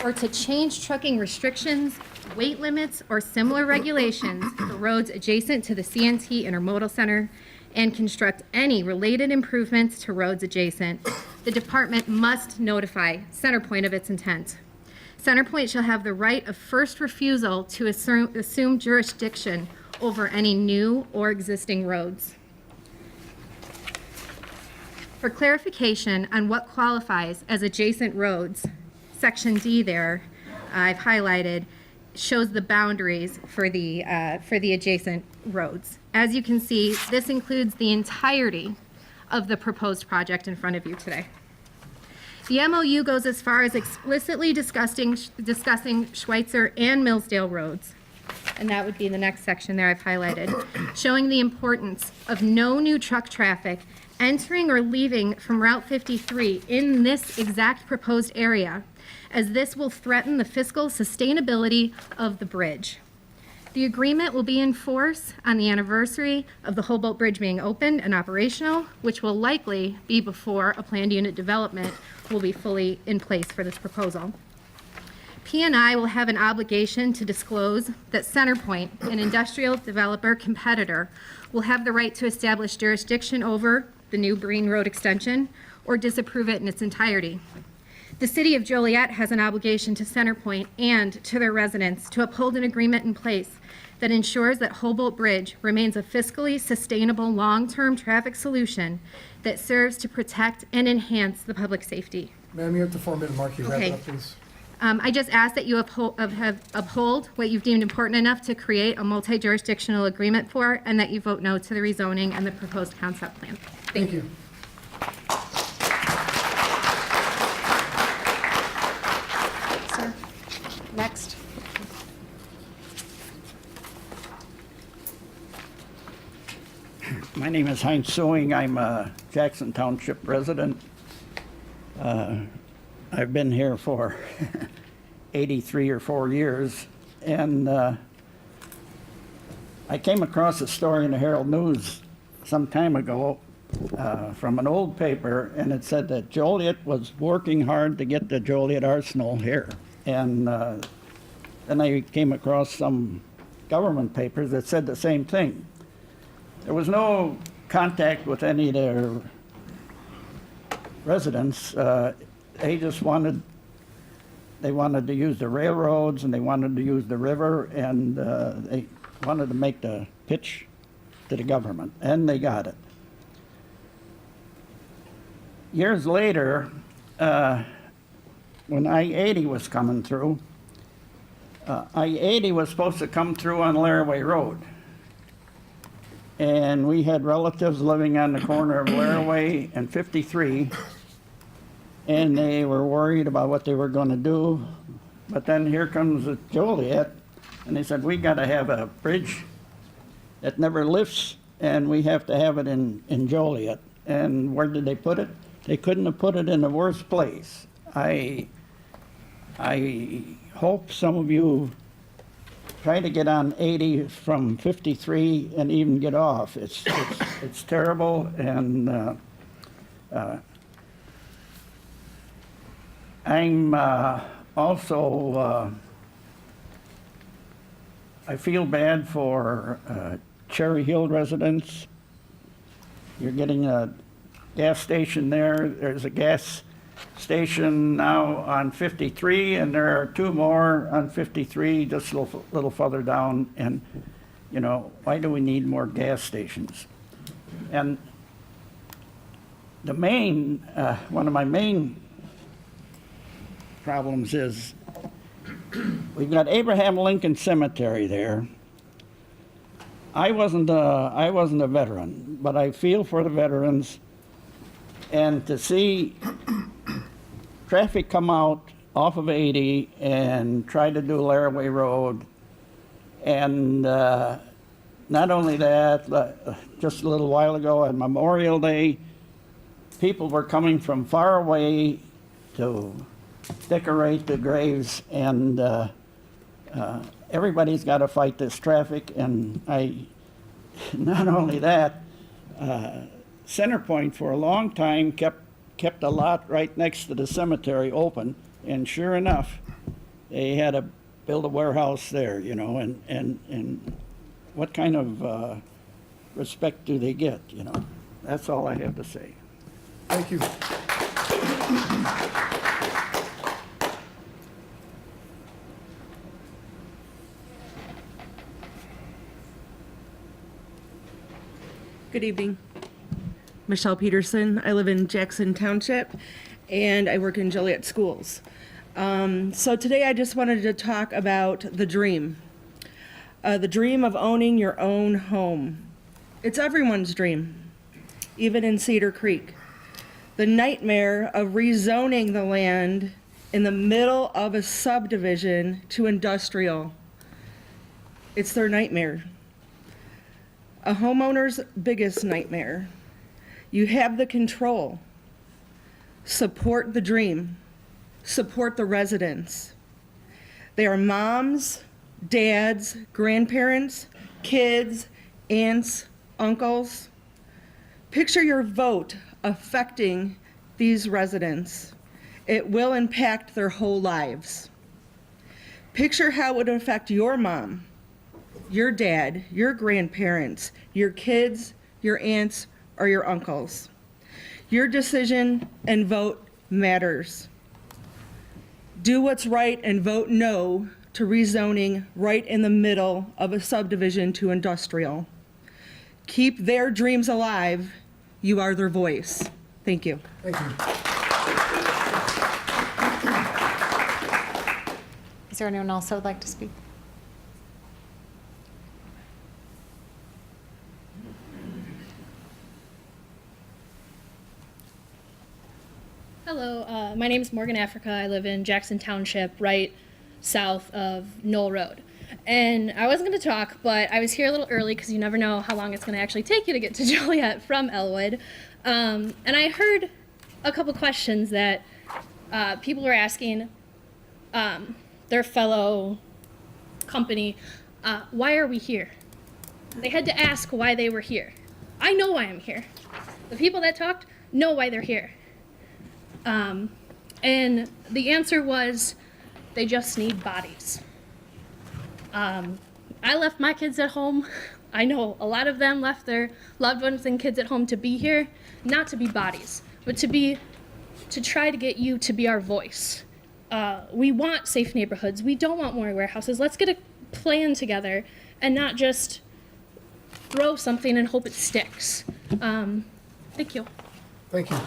or to change trucking restrictions, weight limits, or similar regulations for roads adjacent to the CNT Intermodal Center, and construct any related improvements to roads adjacent, the department must notify Centerpoint of its intent. Centerpoint shall have the right of first refusal to assume jurisdiction over any new or existing roads. For clarification on what qualifies as adjacent roads, Section D there, I've highlighted, shows the boundaries for the adjacent roads. As you can see, this includes the entirety of the proposed project in front of you today. The MOU goes as far as explicitly discussing Schweitzer and Millsdale roads, and that would be the next section there I've highlighted, showing the importance of no new truck traffic entering or leaving from Route 53 in this exact proposed area, as this will threaten the fiscal sustainability of the bridge. The agreement will be in force on the anniversary of the Humboldt Bridge being opened and operational, which will likely be before a planned unit development will be fully in place for this proposal. P&I will have an obligation to disclose that Centerpoint, an industrial developer competitor, will have the right to establish jurisdiction over the new Breen Road extension or disapprove it in its entirety. The City of Joliet has an obligation to Centerpoint and to their residents to uphold an agreement in place that ensures that Humboldt Bridge remains a fiscally sustainable long-term traffic solution that serves to protect and enhance the public safety. Ma'am, you have the 4-minute mark. You wrap it Okay. up, please. I just ask that you uphold what you've deemed important enough to create a multi-jurisdictional agreement for, and that you vote no to the rezoning and the proposed concept plan. Thank you. Sir, next. My name is Heinz Sewing. I'm a Jackson Township resident. I've been here for 83 or 4 years, and I came across a story in the Herald News some time ago from an old paper, and it said that Joliet was working hard to get the Joliet Arsenal here. And then I came across some government papers that said the same thing. There was no contact with any of their residents. They just wanted to use the railroads, and they wanted to use the river, and they wanted to make the pitch to the government, and they got it. Years later, when I-80 was coming through, I-80 was supposed to come through on Laraway Road. And we had relatives living on the corner of Laraway and 53, and they were worried about what they were going to do. But then here comes Joliet, and they said, we got to have a bridge that never lifts, and we have to have it in Joliet. And where did they put it? They couldn't have put it in the worst place. I hope some of you try to get on 80 from 53 and even get off. It's terrible, and I'm also, I feel bad for Cherry Hill residents. You're getting a gas station there. There's a gas station now on 53, and there are 2 more on 53 just a little further down. And, you know, why do we need more gas stations? And the main, one of my main problems is we've got Abraham Lincoln Cemetery there. I wasn't a veteran, but I feel for the veterans, and to see traffic come out off of 80 and try to do Laraway Road, and not only that, just a little while ago on Memorial Day, people were coming from far away to decorate the graves, and everybody's got to fight this traffic. And not only that, Centerpoint for a long time kept a lot right next to the cemetery open, and sure enough, they had to build a warehouse there, you know, and what kind of respect do they get, you know? That's all I have to say. Thank you. Good evening. Michelle Peterson. I live in Jackson Township, and I work in Joliet schools. So today I just wanted to talk about the dream of owning your own home. It's everyone's dream, even in Cedar Creek. The nightmare of rezoning the land in the middle of a subdivision to industrial. It's their nightmare. A homeowner's biggest nightmare. You have the control. Support the dream. Support the residents. They are moms, dads, grandparents, kids, aunts, uncles. Picture your vote affecting these residents. It will impact their whole lives. Picture how it would affect your mom, your dad, your grandparents, your kids, your aunts, or your uncles. Your decision and vote matters. Do what's right and vote no to rezoning right in the middle of a subdivision to industrial. Keep their dreams alive. You are their voice. Thank you. Thank you. Is there anyone else that would like to speak? Hello, my name is Morgan Africa. I live in Jackson Township, right south of Knoll Road. And I wasn't going to talk, but I was here a little early because you never know how long it's going to actually take you to get to Joliet from Elwood. And I heard a couple questions that people were asking their fellow company, why are we here? They had to ask why they were here. I know why I'm here. The people that talked know why they're here. And the answer was, they just need bodies. I left my kids at home. I know a lot of them left their loved ones and kids at home to be here, not to be bodies, but to try to get you to be our voice. We want safe neighborhoods. We don't want more warehouses. Let's get a plan together and not just throw something and hope it sticks. Thank you. Thank you.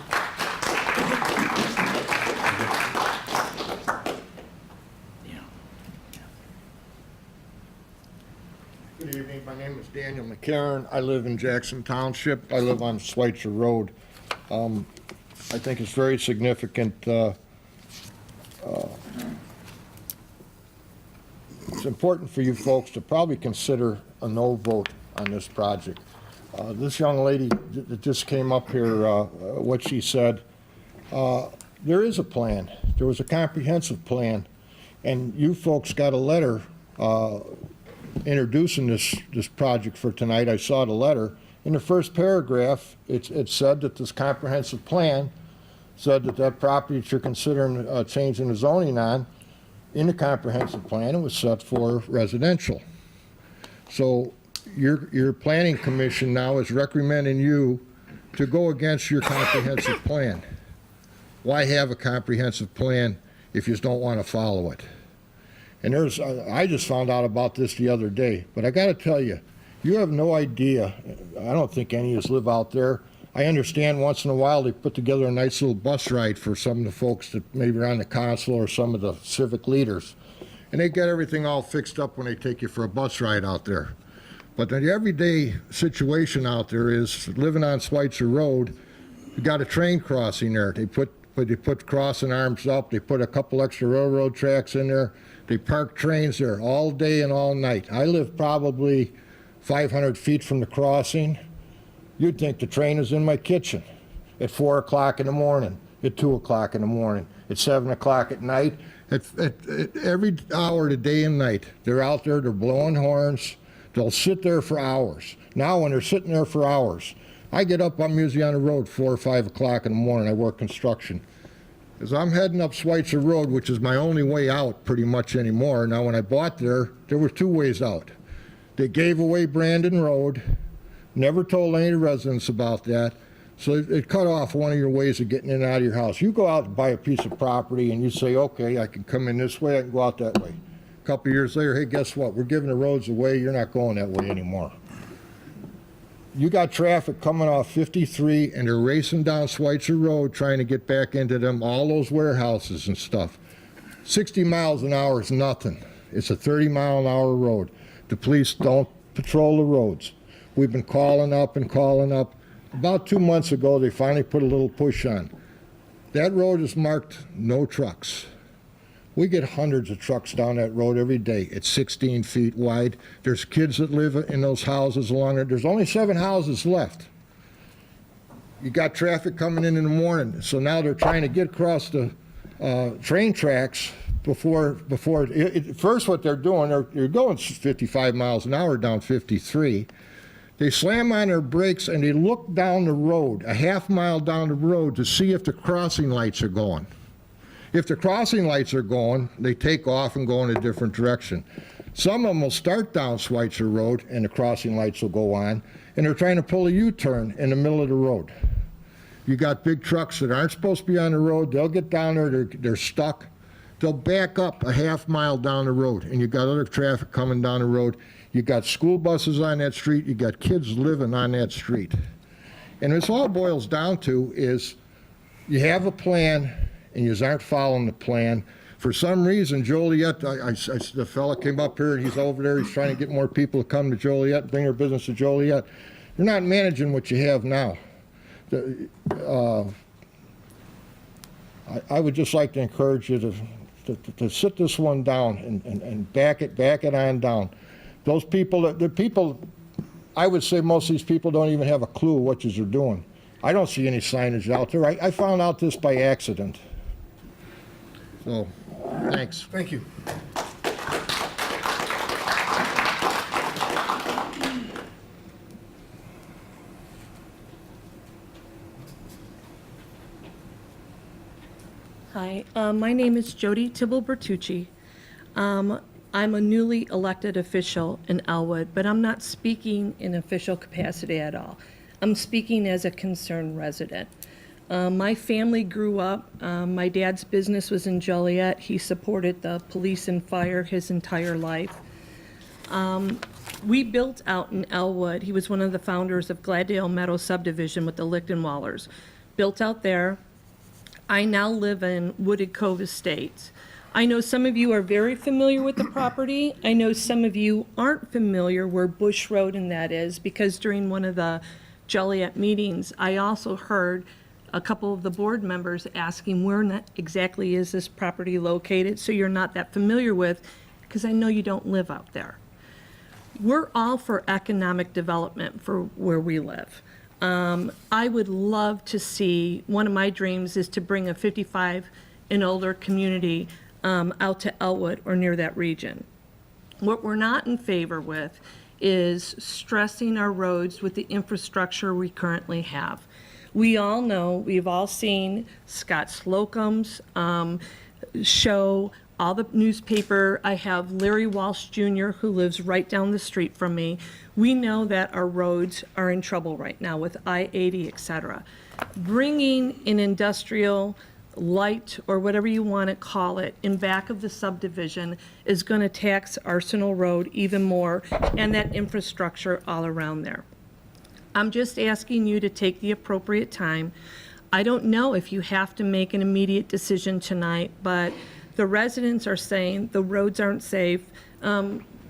Good evening. My name is Daniel McCarron. I live in Jackson Township. I live on Schweitzer Road. I think it's very significant. It's important for you folks to probably consider a no vote on this project. This young lady that just came up here, what she said, there is a plan. There was a comprehensive plan, and you folks got a letter introducing this project for tonight. I saw the letter. In the first paragraph, it said that this comprehensive plan said that property that you're considering changing the zoning on, in the comprehensive plan, it was set for residential. So your planning commission now is recommending you to go against your comprehensive plan. Why have a comprehensive plan if you just don't want to follow it? And I just found out about this the other day, but I got to tell you, you have no idea. I don't think any of us live out there. I understand once in a while they put together a nice little bus ride for some of the folks that maybe are on the council or some of the civic leaders. And they get everything all fixed up when they take you for a bus ride out there. But the everyday situation out there is living on Schweitzer Road, you got a train crossing there. They put crossing arms up. They put a couple extra railroad tracks in there. They park trains there all day and all night. I live probably 500 feet from the crossing. You'd think the train is in my kitchen at 4 o'clock in the morning, at 2 o'clock in the morning, at 7 o'clock at night, at every hour of the day and night. They're out there, they're blowing horns. They'll sit there for hours. Now when they're sitting there for hours, I get up, I'm usually on the road 4 or 5 o'clock in the morning. I work construction. As I'm heading up Schweitzer Road, which is my only way out pretty much anymore. Now when I bought there were 2 ways out. They gave away Brandon Road. Never told any residents about that. So it cut off one of your ways of getting in and out of your house. You go out and buy a piece of property and you say, okay, I can come in this way, I can go out that way. A couple of years later, hey, guess what? We're giving the roads away. You're not going that way anymore. You got traffic coming off 53 and they're racing down Schweitzer Road trying to get back into them, all those warehouses and stuff. 60 miles an hour is nothing. It's a 30-mile-an-hour road. The police don't patrol the roads. We've been calling up and calling up. About 2 months ago, they finally put a little push on. That road is marked no trucks. We get hundreds of trucks down that road every day. It's 16 feet wide. There's kids that live in those houses along it. There's only 7 houses left. You got traffic coming in the morning, so now they're trying to get across the train tracks before first what they're doing, they're going 55 miles an hour down 53. They slam on their brakes and they look down the road, a half mile down the road, to see if the crossing lights are going. If the crossing lights are going, they take off and go in a different direction. Some of them will start down Schweitzer Road and the crossing lights will go on, and they're trying to pull a U-turn in the middle of the road. You got big trucks that aren't supposed to be on the road. They'll get down there, they're stuck. They'll back up a half mile down the road, and you got other traffic coming down the road. You got school buses on that street. You got kids living on that street. And this all boils down to is you have a plan, and you aren't following the plan. For some reason, Joliet, the fella came up here, and he's over there. He's trying to get more people to come to Joliet, bring their business to Joliet. You're not managing what you have now. I would just like to encourage you to sit this one down and back it on down. Those people, I would say most of these people don't even have a clue what you're doing. I don't see any signage out there. I found out this by accident. So, thanks. Thank you. Hi, my name is Jody Tibble-Bertucci. I'm a newly elected official in Elwood, but I'm not speaking in official capacity at all. I'm speaking as a concerned resident. My family grew up, my dad's business was in Joliet. He supported the police and fire his entire life. We built out in Elwood. He was one of the founders of Gladdale Meadow subdivision with the Lichtenwallers. Built out there. I now live in Wooded Cove Estates. I know some of you are very familiar with the property. I know some of you aren't familiar where Bush Road and that is, because during one of the Joliet meetings, I also heard a couple of the board members asking where exactly is this property located, so you're not that familiar with, because I know you don't live out there. We're all for economic development for where we live. I would love to see, one of my dreams is to bring a 55 and older community out to Elwood or near that region. What we're not in favor with is stressing our roads with the infrastructure we currently have. We all know, we've all seen Scott Slocum's show, all the newspaper. I have Larry Walsh Jr., who lives right down the street from me. We know that our roads are in trouble right now with I-80, et cetera. Bringing an industrial light, or whatever you want to call it, in back of the subdivision is going to tax Arsenal Road even more, and that infrastructure all around there. I'm just asking you to take the appropriate time. I don't know if you have to make an immediate decision tonight, but the residents are saying the roads aren't safe.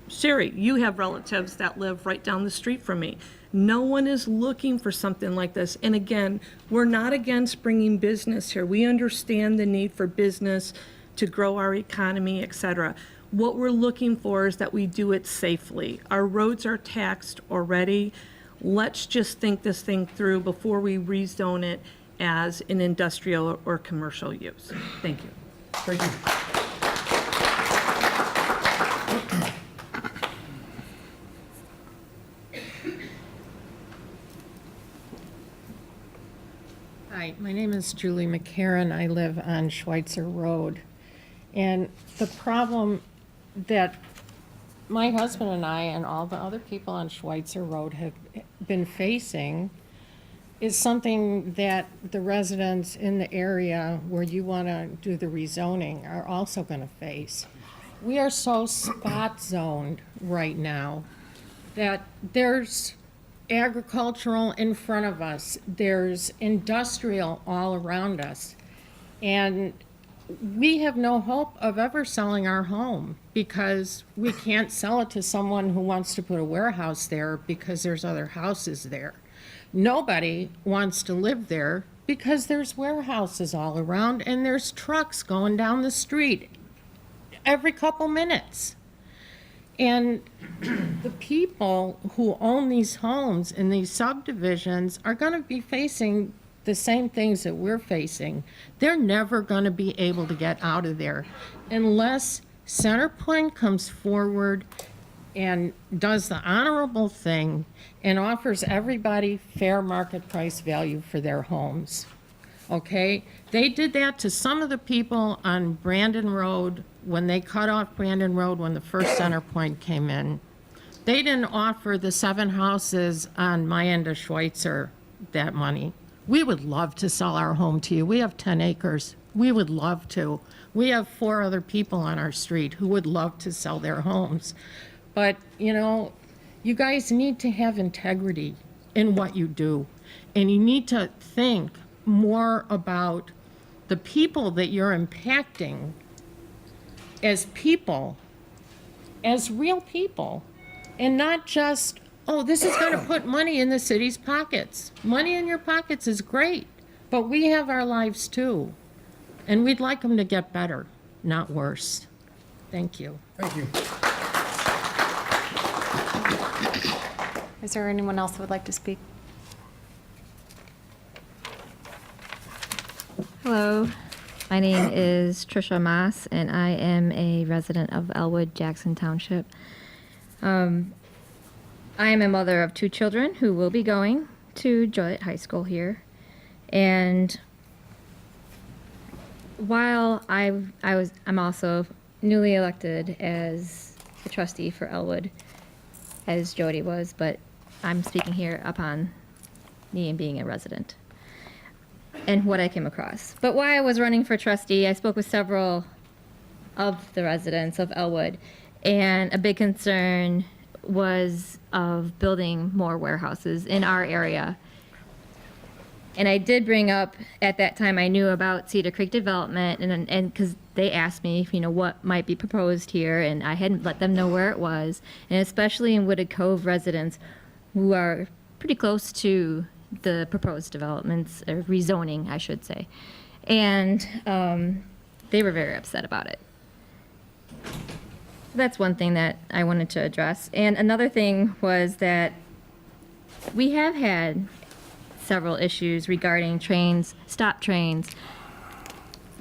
Sherry, you have relatives that live right down the street from me. No one is looking for something like this. And again, we're not against bringing business here. We understand the need for business to grow our economy, et cetera. What we're looking for is that we do it safely. Our roads are taxed already. Let's just think this thing through before we rezone it as an industrial or commercial use. Thank you. Thank you. Hi, my name is Julie McCarran. I live on Schweitzer Road. And the problem that my husband and I and all the other people on Schweitzer Road have been facing is something that the residents in the area where you want to do the rezoning are also going to face. We are so spot zoned right now that there's agricultural in front of us, there's industrial all around us, and we have no hope of ever selling our home because we can't sell it to someone who wants to put a warehouse there because there's other houses there. Nobody wants to live there because there's warehouses all around and there's trucks going down the street every couple minutes. And the people who own these homes in these subdivisions are going to be facing the same things that we're facing. They're never going to be able to get out of there unless CenterPoint comes forward and does the honorable thing and offers everybody fair market price value for their homes. Okay? They did that to some of the people on Brandon Road when they cut off Brandon Road when the first CenterPoint came in. They didn't offer the 7 houses on my end of Schweitzer that money. We would love to sell our home to you. We have 10 acres. We would love to. We have 4 other people on our street who would love to sell their homes. But, you know, you guys need to have integrity in what you do. And you need to think more about the people that you're impacting as people, as real people, and not just, oh, this is going to put money in the city's pockets. Money in your pockets is great, but we have our lives too, and we'd like them to get better, not worse. Thank you. Thank you. Is there anyone else who would like to speak? Hello, my name is Trisha Moss, and I am a resident of Elwood, Jackson Township. I am a mother of 2 children who will be going to Joliet High School here. And while I'm also newly elected as a trustee for Elwood, as Jody was, but I'm speaking here upon me and being a resident and what I came across. But while I was running for trustee, I spoke with several of the residents of Elwood, and a big concern was of building more warehouses in our area. And I did bring up, at that time, I knew about Cedar Creek development, and because they asked me, what might be proposed here, and I hadn't let them know where it was, and especially in Wooded Cove residents who are pretty close to the proposed developments, or rezoning, I should say. And they were very upset about it. That's one thing that I wanted to address. And another thing was that we have had several issues regarding trains, stop trains,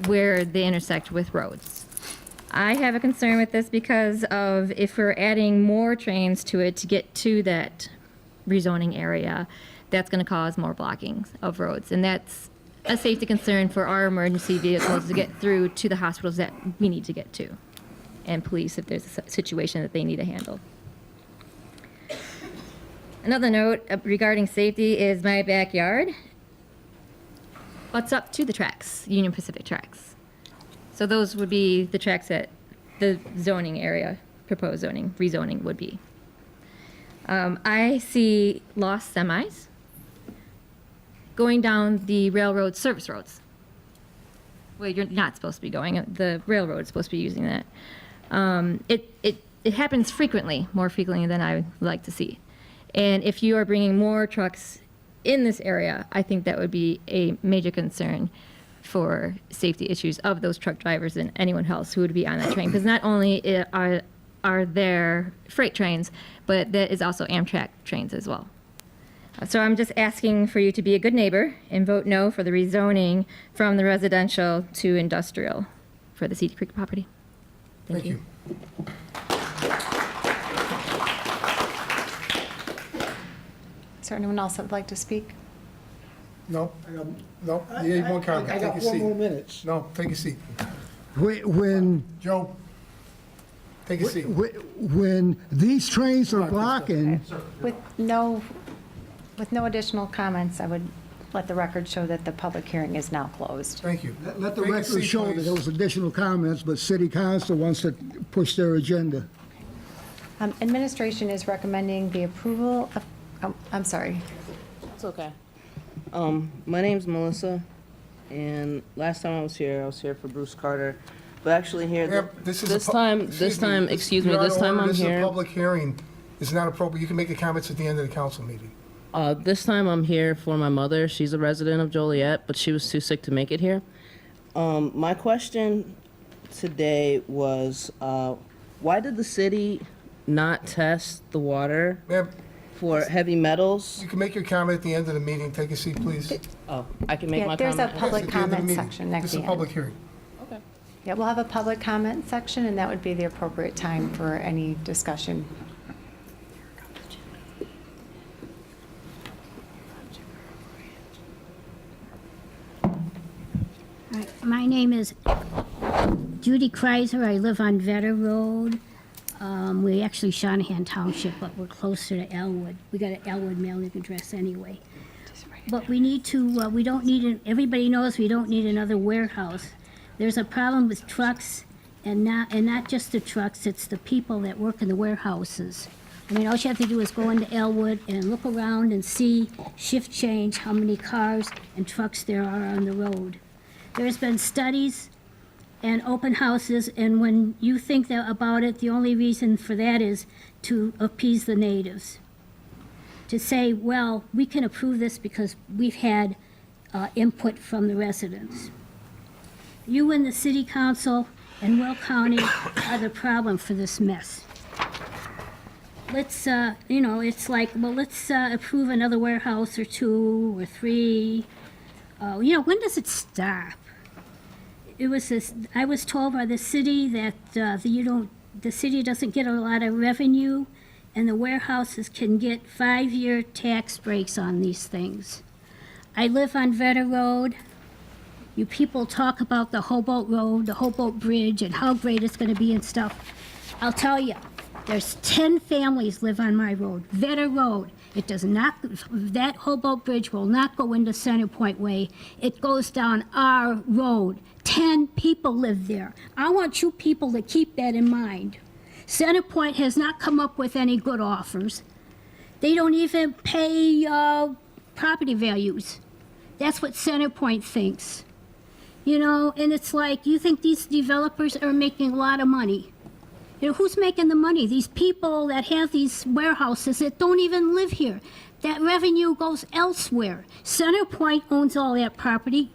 where they intersect with roads. I have a concern with this because of if we're adding more trains to it to get to that rezoning area, that's going to cause more blocking of roads. And that's a safety concern for our emergency vehicles to get through to the hospitals that we need to get to, and police if there's a situation that they need to handle. Another note regarding safety is my backyard butts up to the tracks, Union Pacific tracks. So those would be the tracks that the zoning area, proposed zoning, rezoning would be. I see lost semis going down the railroad service roads. Well, you're not supposed to be going. The railroad is supposed to be using that. It happens frequently, more frequently than I would like to see. And if you are bringing more trucks in this area, I think that would be a major concern for safety issues of those truck drivers and anyone else who would be on that train. Because not only are there freight trains, but there is also Amtrak trains as well. So I'm just asking for you to be a good neighbor and vote no for the rezoning from the residential to industrial for the Cedar Creek property. Thank you. Is there anyone else that would like to speak? No, no, you need one comment. I got Take a 4 seat. more minutes. No, take a seat. When Joe, take a seat. when these trains are blocking, With no additional comments, I would let the record show that the public hearing is now closed. Thank you. let the Take a record seat, show that please. there was additional comments, but city council wants to push their agenda. Administration is recommending the approval of, I'm sorry. It's okay. My name's Melissa, and last time I was here for Bruce Carter. But actually here, this time I'm Your Honor, here. This is a public hearing. It's not appropriate. You can make your comments at the end of the council meeting. This time I'm here for my mother. She's a resident of Joliet, but she was too sick to make it here. My question today was, why did the city not test the water for heavy metals? You can make your comment at the end of the meeting. Take a seat, please. Oh, I can make my There's comment. a public Yes, at the end of the comment meeting. section next This to is the a public end. hearing. Okay. Yeah, we'll have a public comment section, and that would be the appropriate time for any discussion. My name is Judy Kreiser. I live on Vetter Road. We're actually Shanahan Township, but we're closer to Elwood. We got an Elwood mailing address anyway. But we need to, we don't need, everybody knows we don't need another warehouse. There's a problem with trucks, and not just the trucks, it's the people that work in the warehouses. I mean, all you have to do is go into Elwood and look around and see shift change, how many cars and trucks there are on the road. There's been studies and open houses, and when you think about it, the only reason for that is to appease the natives. To say, well, we can approve this because we've had input from the residents. You and the city council and Will County are the problem for this mess. Let's, it's like, well, let's approve another warehouse or 2 or 3. When does it stop? I was told by the city that the city doesn't get a lot of revenue, and the warehouses can get 5-year tax breaks on these things. I live on Vetter Road. You people talk about the Hobolt Road, the Hobolt Bridge, and how great it's going to be and stuff. I'll tell you, there's 10 families live on my road, Vetter Road. It does not, that Hobolt Bridge will not go into Center Point Way. It goes down our road. 10 people live there. I want you people to keep that in mind. Center Point has not come up with any good offers. They don't even pay property values. That's what Centerpoint thinks. You know, and it's like, you think these developers are making a lot of money. You know, who's making the money? These people that have these warehouses that don't even live here. That revenue goes elsewhere. Centerpoint owns all that property.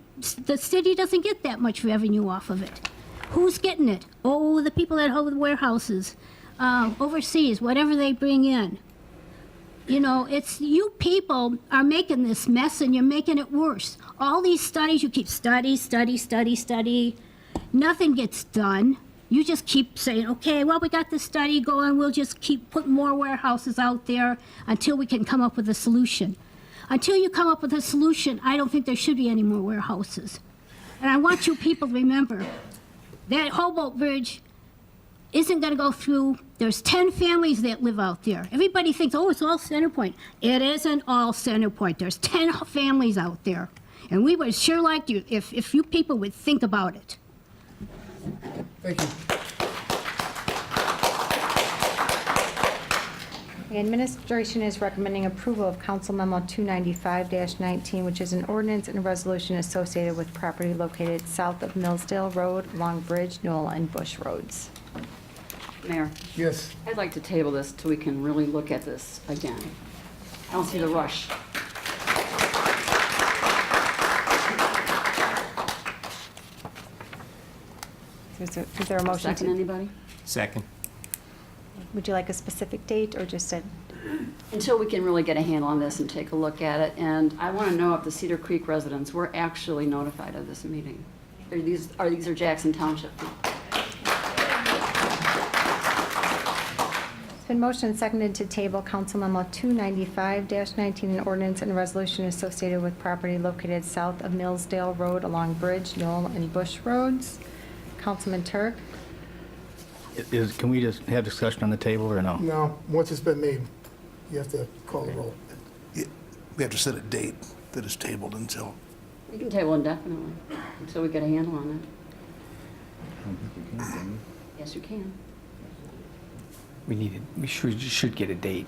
The city doesn't get that much revenue off of it. Who's getting it? Oh, the people that hold the warehouses, overseas, whatever they bring in. You know, it's you people are making this mess and you're making it worse. All these studies, you keep study. Nothing gets done. You just keep saying, okay, well, we got this study going. We'll just keep putting more warehouses out there until we can come up with a solution. Until you come up with a solution, I don't think there should be any more warehouses. And I want you people to remember that Hobolt Bridge isn't going to go through. There's 10 families that live out there. Everybody thinks, oh, it's all Centerpoint. It isn't all Centerpoint. There's 10 families out there. And we would sure like you if you people would think about it. Thank you. The administration is recommending approval of Council Memo 295-19, which is an ordinance and a resolution associated with property located south of Millsdale Road, along Bridge, Newell, and Bush Roads. Mayor, Yes. I'd like to table this till we can really look at this again. I don't see the rush. Is there a motion? Second, anybody? Second. Would you like a specific date or just a? Until we can really get a handle on this and take a look at it. And I want to know if the Cedar Creek residents were actually notified of this meeting. These are Jackson Township people. It's been motioned and seconded to table Council Memo 295-19, an ordinance and a resolution associated with property located south of Millsdale Road along Bridge, Newell, and Bush Roads. Councilman Turk? Can we just have discussion on the table or no? No, once it's been made, you have to call the roll. We have to set a date that is tabled until. We can table indefinitely until we get a handle on it. Yes, you can. We should get a date.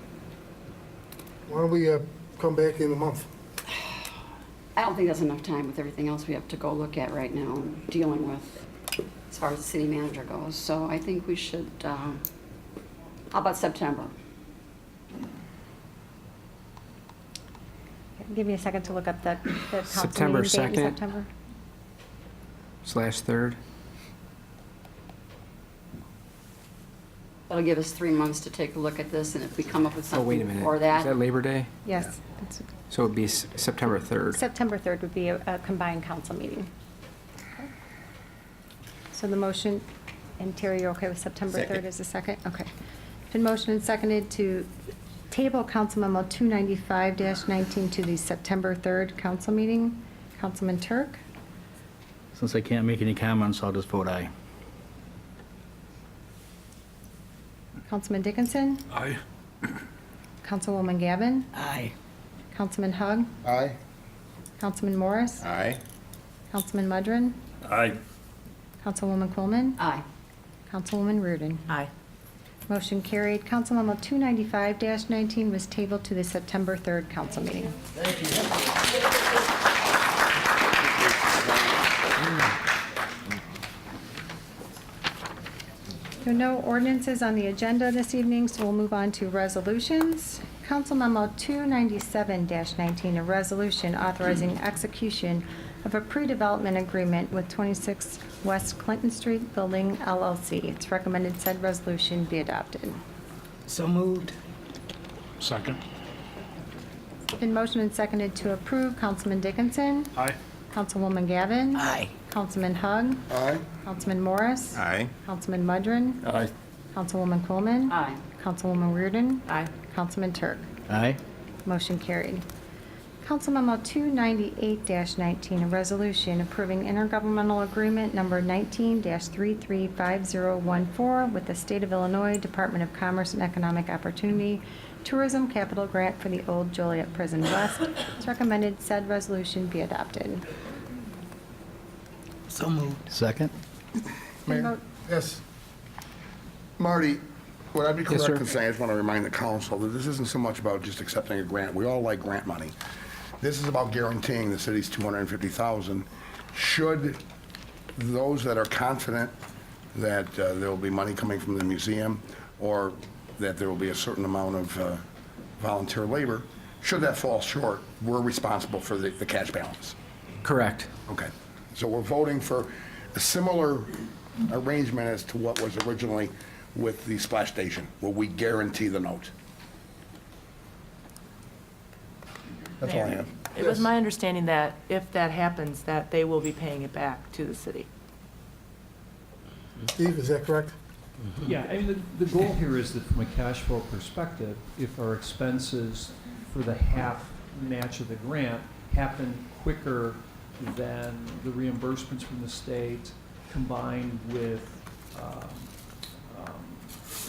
Why don't we come back in a month? I don't think that's enough time with everything else we have to go look at right now and dealing with as far as the city manager goes. So I think we should, how about September? Give me a second to look up the council September meeting date in 2nd. September. /3rd. That'll give us 3 months to take a look at this, and if we come up with Oh, wait a something minute. before Is that that. Labor Day? Yes. That's- So it'd be September 3rd. September 3rd would be a combined council meeting. So the motion, and Terry, you're okay with September 3rd as a second? Okay. Been motioned and seconded to table Council Memo 295-19 to the September 3rd council meeting. Councilman Turk? Since I can't make any comments, I'll just vote aye. Councilman Dickinson? Aye. Councilwoman Gavin? Aye. Councilman Hug? Aye. Councilman Morris? Aye. Councilman Mudrin? Aye. Councilwoman Coleman? Aye. Councilwoman Reardon? Aye. Motion carried. Council Memo 295-19 was tabled to the September 3rd council meeting. There are no ordinances on the agenda this evening, so we'll move on to resolutions. Council Memo 297-19, a resolution authorizing execution of a pre-development agreement with 26 West Clinton Street Building LLC. It's recommended said resolution be adopted. So moved. Second. Been motioned and seconded to approve. Councilman Dickinson? Aye. Councilwoman Gavin? Aye. Councilman Hug? Aye. Councilman Morris? Aye. Councilman Mudrin? Aye. Councilwoman Coleman? Aye. Councilwoman Reardon? Aye. Councilman Turk? Aye. Motion carried. Council Memo 298-19, a resolution approving intergovernmental agreement number 19-335014 with the State of Illinois Department of Commerce and Economic Opportunity Tourism Capital Grant for the Old Joliet Prison West. It's recommended said resolution be adopted. So moved. Second. Mayor? Yes. Marty, would I be correct in saying, I just want to remind the council that this isn't so much about just accepting a grant. We all like grant money. This is about guaranteeing the city's 250,000. Should those that are confident that there will be money coming from the museum, or that there will be a certain amount of volunteer labor, should that fall short, we're responsible for the cash balance. Correct. Okay. So we're voting for a similar arrangement as to what was originally with the splash station, where we guarantee the note. That's all I have. It was my understanding that if that happens, that they will be paying it back to the city. Steve, is that correct? Yeah, I mean, the goal here is that from a cash flow perspective, if our expenses for the half match of the grant happen quicker than the reimbursements from the state, combined with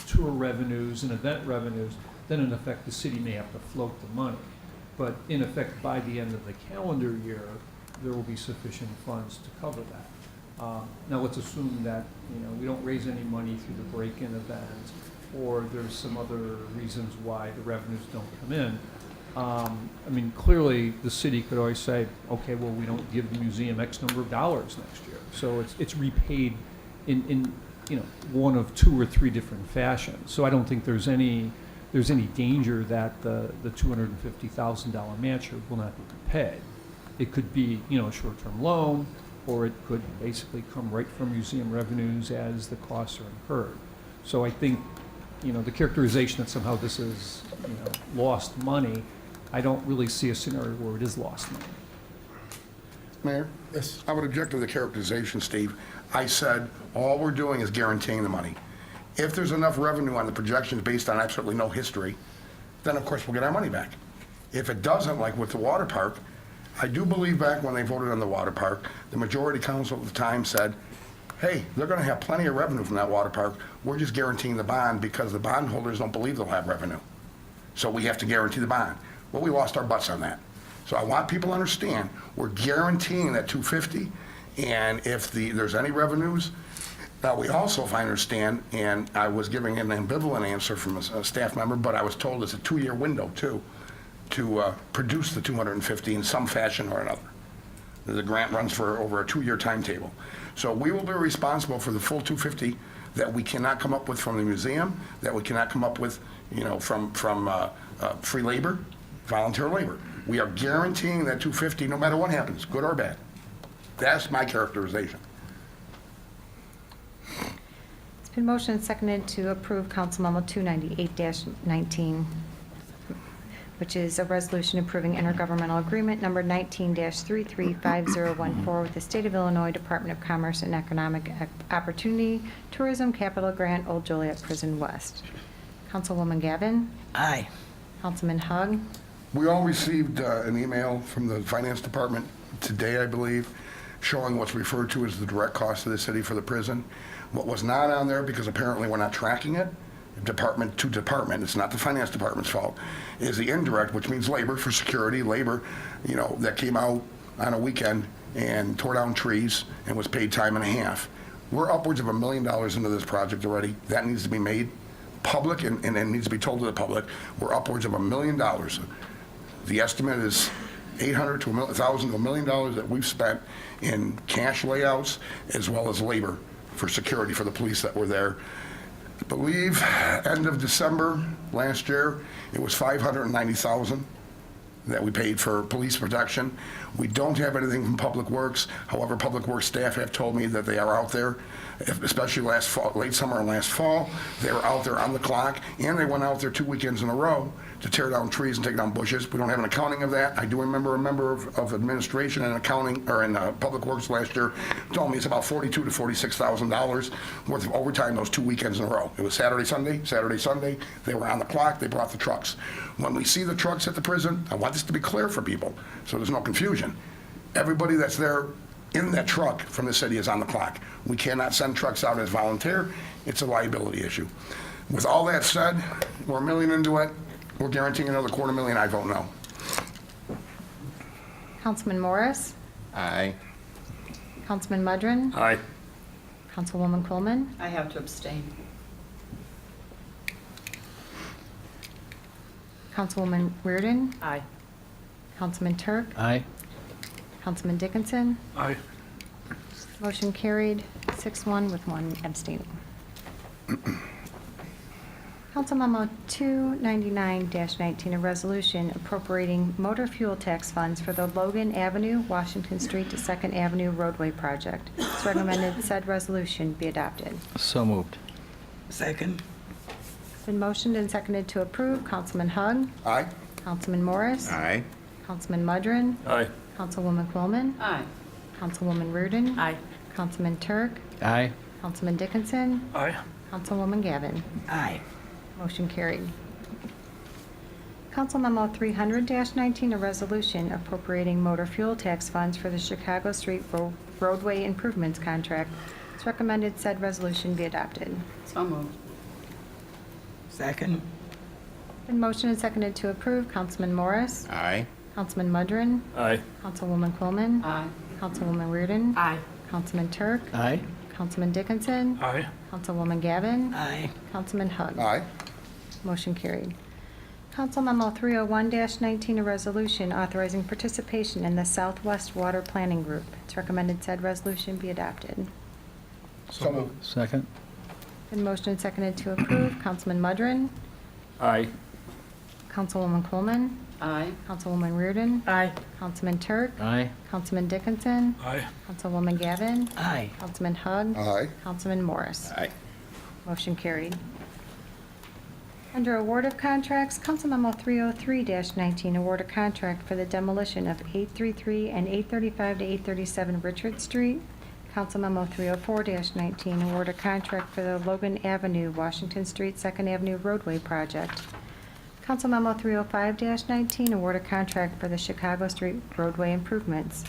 tour revenues and event revenues, then in effect, the city may have to float the money. But in effect, by the end of the calendar year, there will be sufficient funds to cover that. Now, let's assume that, we don't raise any money through the break-in event, or there's some other reasons why the revenues don't come in. I mean, clearly, the city could always say, okay, well, we don't give the museum X number of dollars next year. So it's repaid in one of two or three different fashions. So I don't think there's any danger that the $250,000 matcher will not be repaid. It could be, a short-term loan, or it could basically come right from museum revenues as the costs are incurred. So I think, the characterization that somehow this is, lost money, I don't really see a scenario where it is lost money. Mayor? Yes. I would object to the characterization, Steve. I said, all we're doing is guaranteeing the money. If there's enough revenue on the projections based on absolutely no history, then of course we'll get our money back. If it doesn't, like with the water park, I do believe back when they voted on the water park, the majority council at the time said, hey, they're going to have plenty of revenue from that water park. We're just guaranteeing the bond because the bondholders don't believe they'll have revenue. So we have to guarantee the bond. Well, we lost our butts on that. So I want people to understand, we're guaranteeing that 250, and if there's any revenues, we also, if I understand, and I was giving an ambivalent answer from a staff member, but I was told it's a 2-year window too, to produce the 250 in some fashion or another. The grant runs for over a 2-year timetable. So we will be responsible for the full 250 that we cannot come up with from the museum, that we cannot come up with, from free labor, volunteer labor. We are guaranteeing that 250 no matter what happens, good or bad. That's my characterization. It's been motioned and seconded to approve Council Memo 298-19, which is a resolution approving intergovernmental agreement number 19-335014 with the State of Illinois Department of Commerce and Economic Opportunity Tourism Capital Grant, Old Joliet Prison West. Councilwoman Gavin? Aye. Councilman Hug? We all received an email from the Finance Department today, I believe, showing what's referred to as the direct cost of the city for the prison. What was not on there, because apparently we're not tracking it, department to department, it's not the Finance Department's fault, is the indirect, which means labor for security, labor, that came out on a weekend and tore down trees and was paid time and a half. We're upwards of $1 million into this project already. That needs to be made public and it needs to be told to the public. We're upwards of $1 million. The estimate is $800,000 to $1 million that we've spent in cash layouts as well as labor for security for the police that were there. I believe end of December last year, it was $590,000 that we paid for police protection. We don't have anything from Public Works. However, Public Works staff have told me that they are out there, especially last fall, late summer and last fall. They were out there on the clock, and they went out there 2 weekends in a row to tear down trees and take down bushes. We don't have an accounting of that. I do remember a member of administration and accounting, or in Public Works last year, told me it's about $42,000 to $46,000 worth of overtime those 2 weekends in a row. It was Saturday, Sunday, Saturday, Sunday. They were on the clock. They brought the trucks. When we see the trucks at the prison, I want this to be clear for people so there's no confusion. Everybody that's there in that truck from the city is on the clock. We cannot send trucks out as volunteer. It's a liability issue. With all that said, we're $1 million into it. We're guaranteeing another $250,000. I vote no. Councilman Morris? Aye. Councilman Mudrin? Aye. Councilwoman Coleman? I have to abstain. Councilwoman Reardon? Aye. Councilman Turk, Aye. Councilman Dickinson. Aye. Motion carried, 6-1 with 1 abstaining. Council Memo 299-19, a resolution appropriating motor fuel tax funds for the Logan Avenue, Washington Street to 2nd Avenue roadway project. It's recommended said resolution be adopted. So moved. Second. It's been motioned and seconded to approve. Councilman Hug. Aye. Councilman Morris. Aye. Councilman Mudrin. Aye. Councilwoman Quillman. Aye. Councilwoman Reardon. Aye. Councilman Turk. Aye. Councilman Dickinson. Aye. Councilwoman Gavin. Aye. Motion carried. Council Memo 300-19, a resolution appropriating motor fuel tax funds for the Chicago Street roadway improvements contract. It's recommended said resolution be adopted. So moved. Second. Been motioned and seconded to approve. Councilman Morris. Aye. Councilman Mudrin. Aye. Councilwoman Quillman. Aye. Councilwoman Reardon. Aye. Councilman Turk. Aye. Councilman Dickinson. Aye. Councilwoman Gavin. Aye. Councilman Hug. Aye. Motion carried. Council Memo 301-19, a resolution authorizing participation in the Southwest Water Planning Group. It's recommended said resolution be adopted. So moved. Second. Been motioned and seconded to approve. Councilman Mudrin. Aye. Councilwoman Coleman. Aye. Councilwoman Reardon. Aye. Councilman Turk. Aye. Councilman Dickinson. Aye. Councilwoman Gavin. Aye. Councilman Hug. Aye. Councilman Morris. Aye. Motion carried. Under award of contracts, Council Memo 303-19, award a contract for the demolition of 833 and 835 to 837 Richard Street. Council Memo 304-19, award a contract for the Logan Avenue, Washington Street, 2nd Avenue roadway project. Council Memo 305-19, award a contract for the Chicago Street roadway improvements.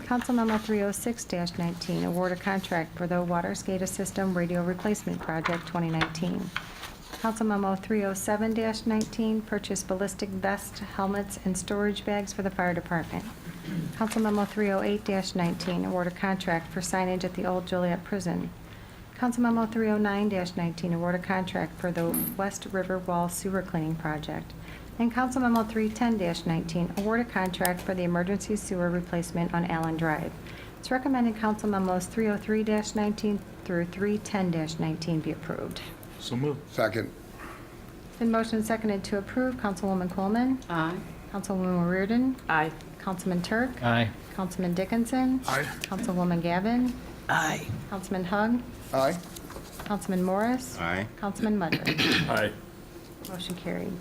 Council Memo 306-19, award a contract for the Water SCADA System Radio Replacement Project 2019. Council Memo 307-19, purchase ballistic vest, helmets, and storage bags for the fire department. Council Memo 308-19, award a contract for signage at the Old Joliet Prison. Council Memo 309-19, award a contract for the West River Wall Sewer Cleaning Project. And Council Memo 310-19, award a contract for the emergency sewer replacement on Allen Drive. It's recommended Council Memos 303-19 through 310-19 be approved. So moved. Second. Been motioned and seconded to approve. Councilwoman Coleman. Aye. Councilwoman Reardon. Aye. Councilman Turk. Aye. Councilman Dickinson. Aye. Councilwoman Gavin. Aye. Councilman Hug. Aye. Councilman Morris. Aye. Councilman Mudrin. Aye. Motion carried.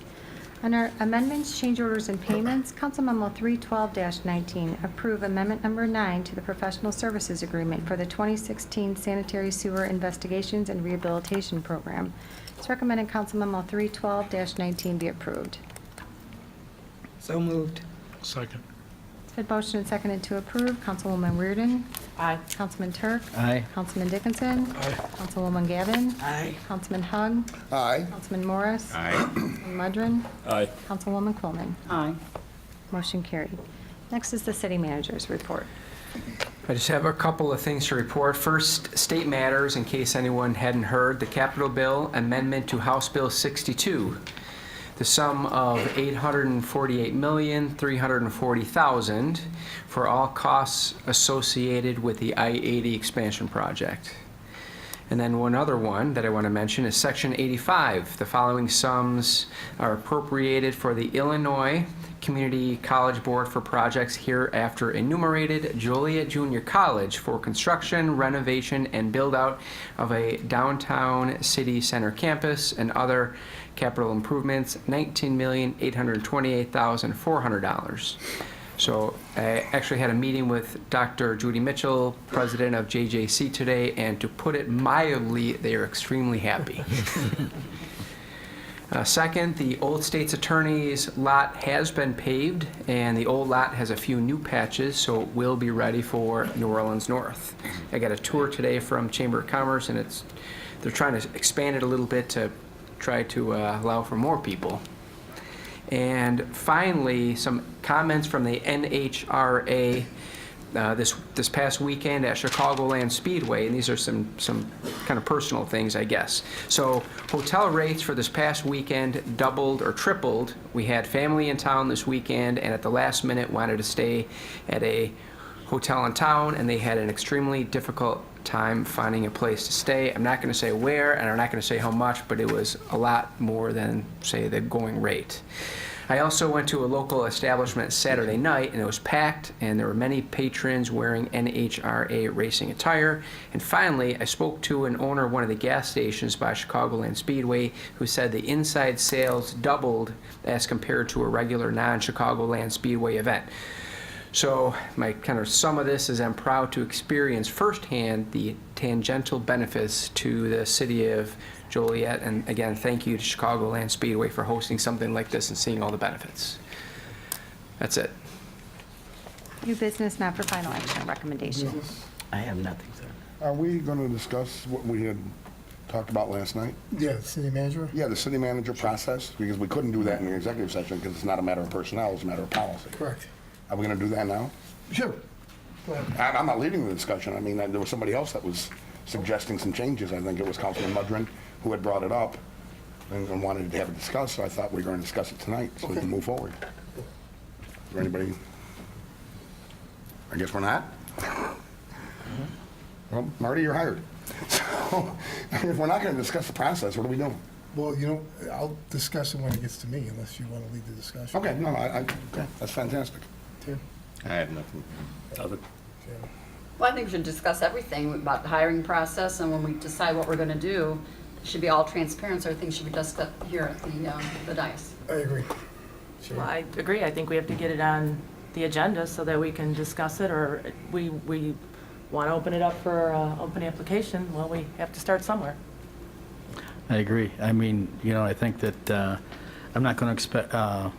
Under amendments, change orders, and payments, Council Memo 312-19, approve Amendment Number 9 to the Professional Services Agreement for the 2016 Sanitary Sewer Investigations and Rehabilitation Program. It's recommended Council Memo 312-19 be approved. So moved. Second. It's been motioned and seconded to approve. Councilwoman Reardon. Aye. Councilman Turk. Aye. Councilman Dickinson. Aye. Councilwoman Gavin. Aye. Councilman Hug. Aye. Councilman Morris. Aye. Councilman Mudrin. Aye. Councilwoman Coleman. Aye. Motion carried. Next is the city manager's report. I just have a couple of things to report. First, state matters, in case anyone hadn't heard, the Capitol Bill Amendment to House Bill 62. The sum of $848,340,000 for all costs associated with the I-80 expansion project. And then one other one that I want to mention is Section 85. The following sums are appropriated for the Illinois Community College Board for projects hereafter enumerated. Joliet Junior College for construction, renovation, and build-out of a downtown city center campus and other capital improvements, $19,828,400. So I actually had a meeting with Dr. Judy Mitchell, president of JJC today, and to put it mildly, they are extremely happy. Second, the Old States Attorney's lot has been paved, and the old lot has a few new patches, so it will be ready for New Orleans North. I got a tour today from Chamber of Commerce, and they're trying to expand it a little bit to try to allow for more people. And finally, some comments from the NHRA this past weekend at Chicagoland Speedway, and these are some kind of personal things, I guess. So hotel rates for this past weekend doubled or tripled. We had family in town this weekend, and at the last minute wanted to stay at a hotel in town, and they had an extremely difficult time finding a place to stay. I'm not going to say where, and I'm not going to say how much, but it was a lot more than, say, the going rate. I also went to a local establishment Saturday night, and it was packed, and there were many patrons wearing NHRA racing attire. And finally, I spoke to an owner of one of the gas stations by Chicagoland Speedway who said the inside sales doubled as compared to a regular non-Chicagoland Speedway event. So my kind of sum of this is I'm proud to experience firsthand the tangential benefits to the city of Joliet. And again, thank you to Chicagoland Speedway for hosting something like this and seeing all the benefits. That's it. New business, not for final action or recommendation. I have nothing, sir. Are we going to discuss what we had talked about last night? Yeah, city manager? Yeah, the city manager process, because we couldn't do that in the executive session because it's not a matter of personnel, it's a matter of policy. Correct. Are we going to do that now? Sure. Go ahead. I'm not leading the discussion. I mean, there was somebody else that was suggesting some changes. I think it was Councilman Mudrin who had brought it up and wanted to have it discussed, so I thought we were going to discuss it tonight so we can move forward. Is there anybody? I guess we're not? Well, Marty, you're hired. So, if we're not going to discuss the process, what are we doing? Well, I'll discuss it when it gets to me, unless you want to lead the discussion. Okay, no, that's fantastic. Tim? I have nothing. Other. Well, I think we should discuss everything about the hiring process, and when we decide what we're going to do, it should be all transparent, so everything should be discussed here at the dais. I agree. Sure. Well, I agree. I think we have to get it on the agenda so that we can discuss it, or we want to open it up for open application. Well, we have to start somewhere. I agree. I mean, I think that I'm not going to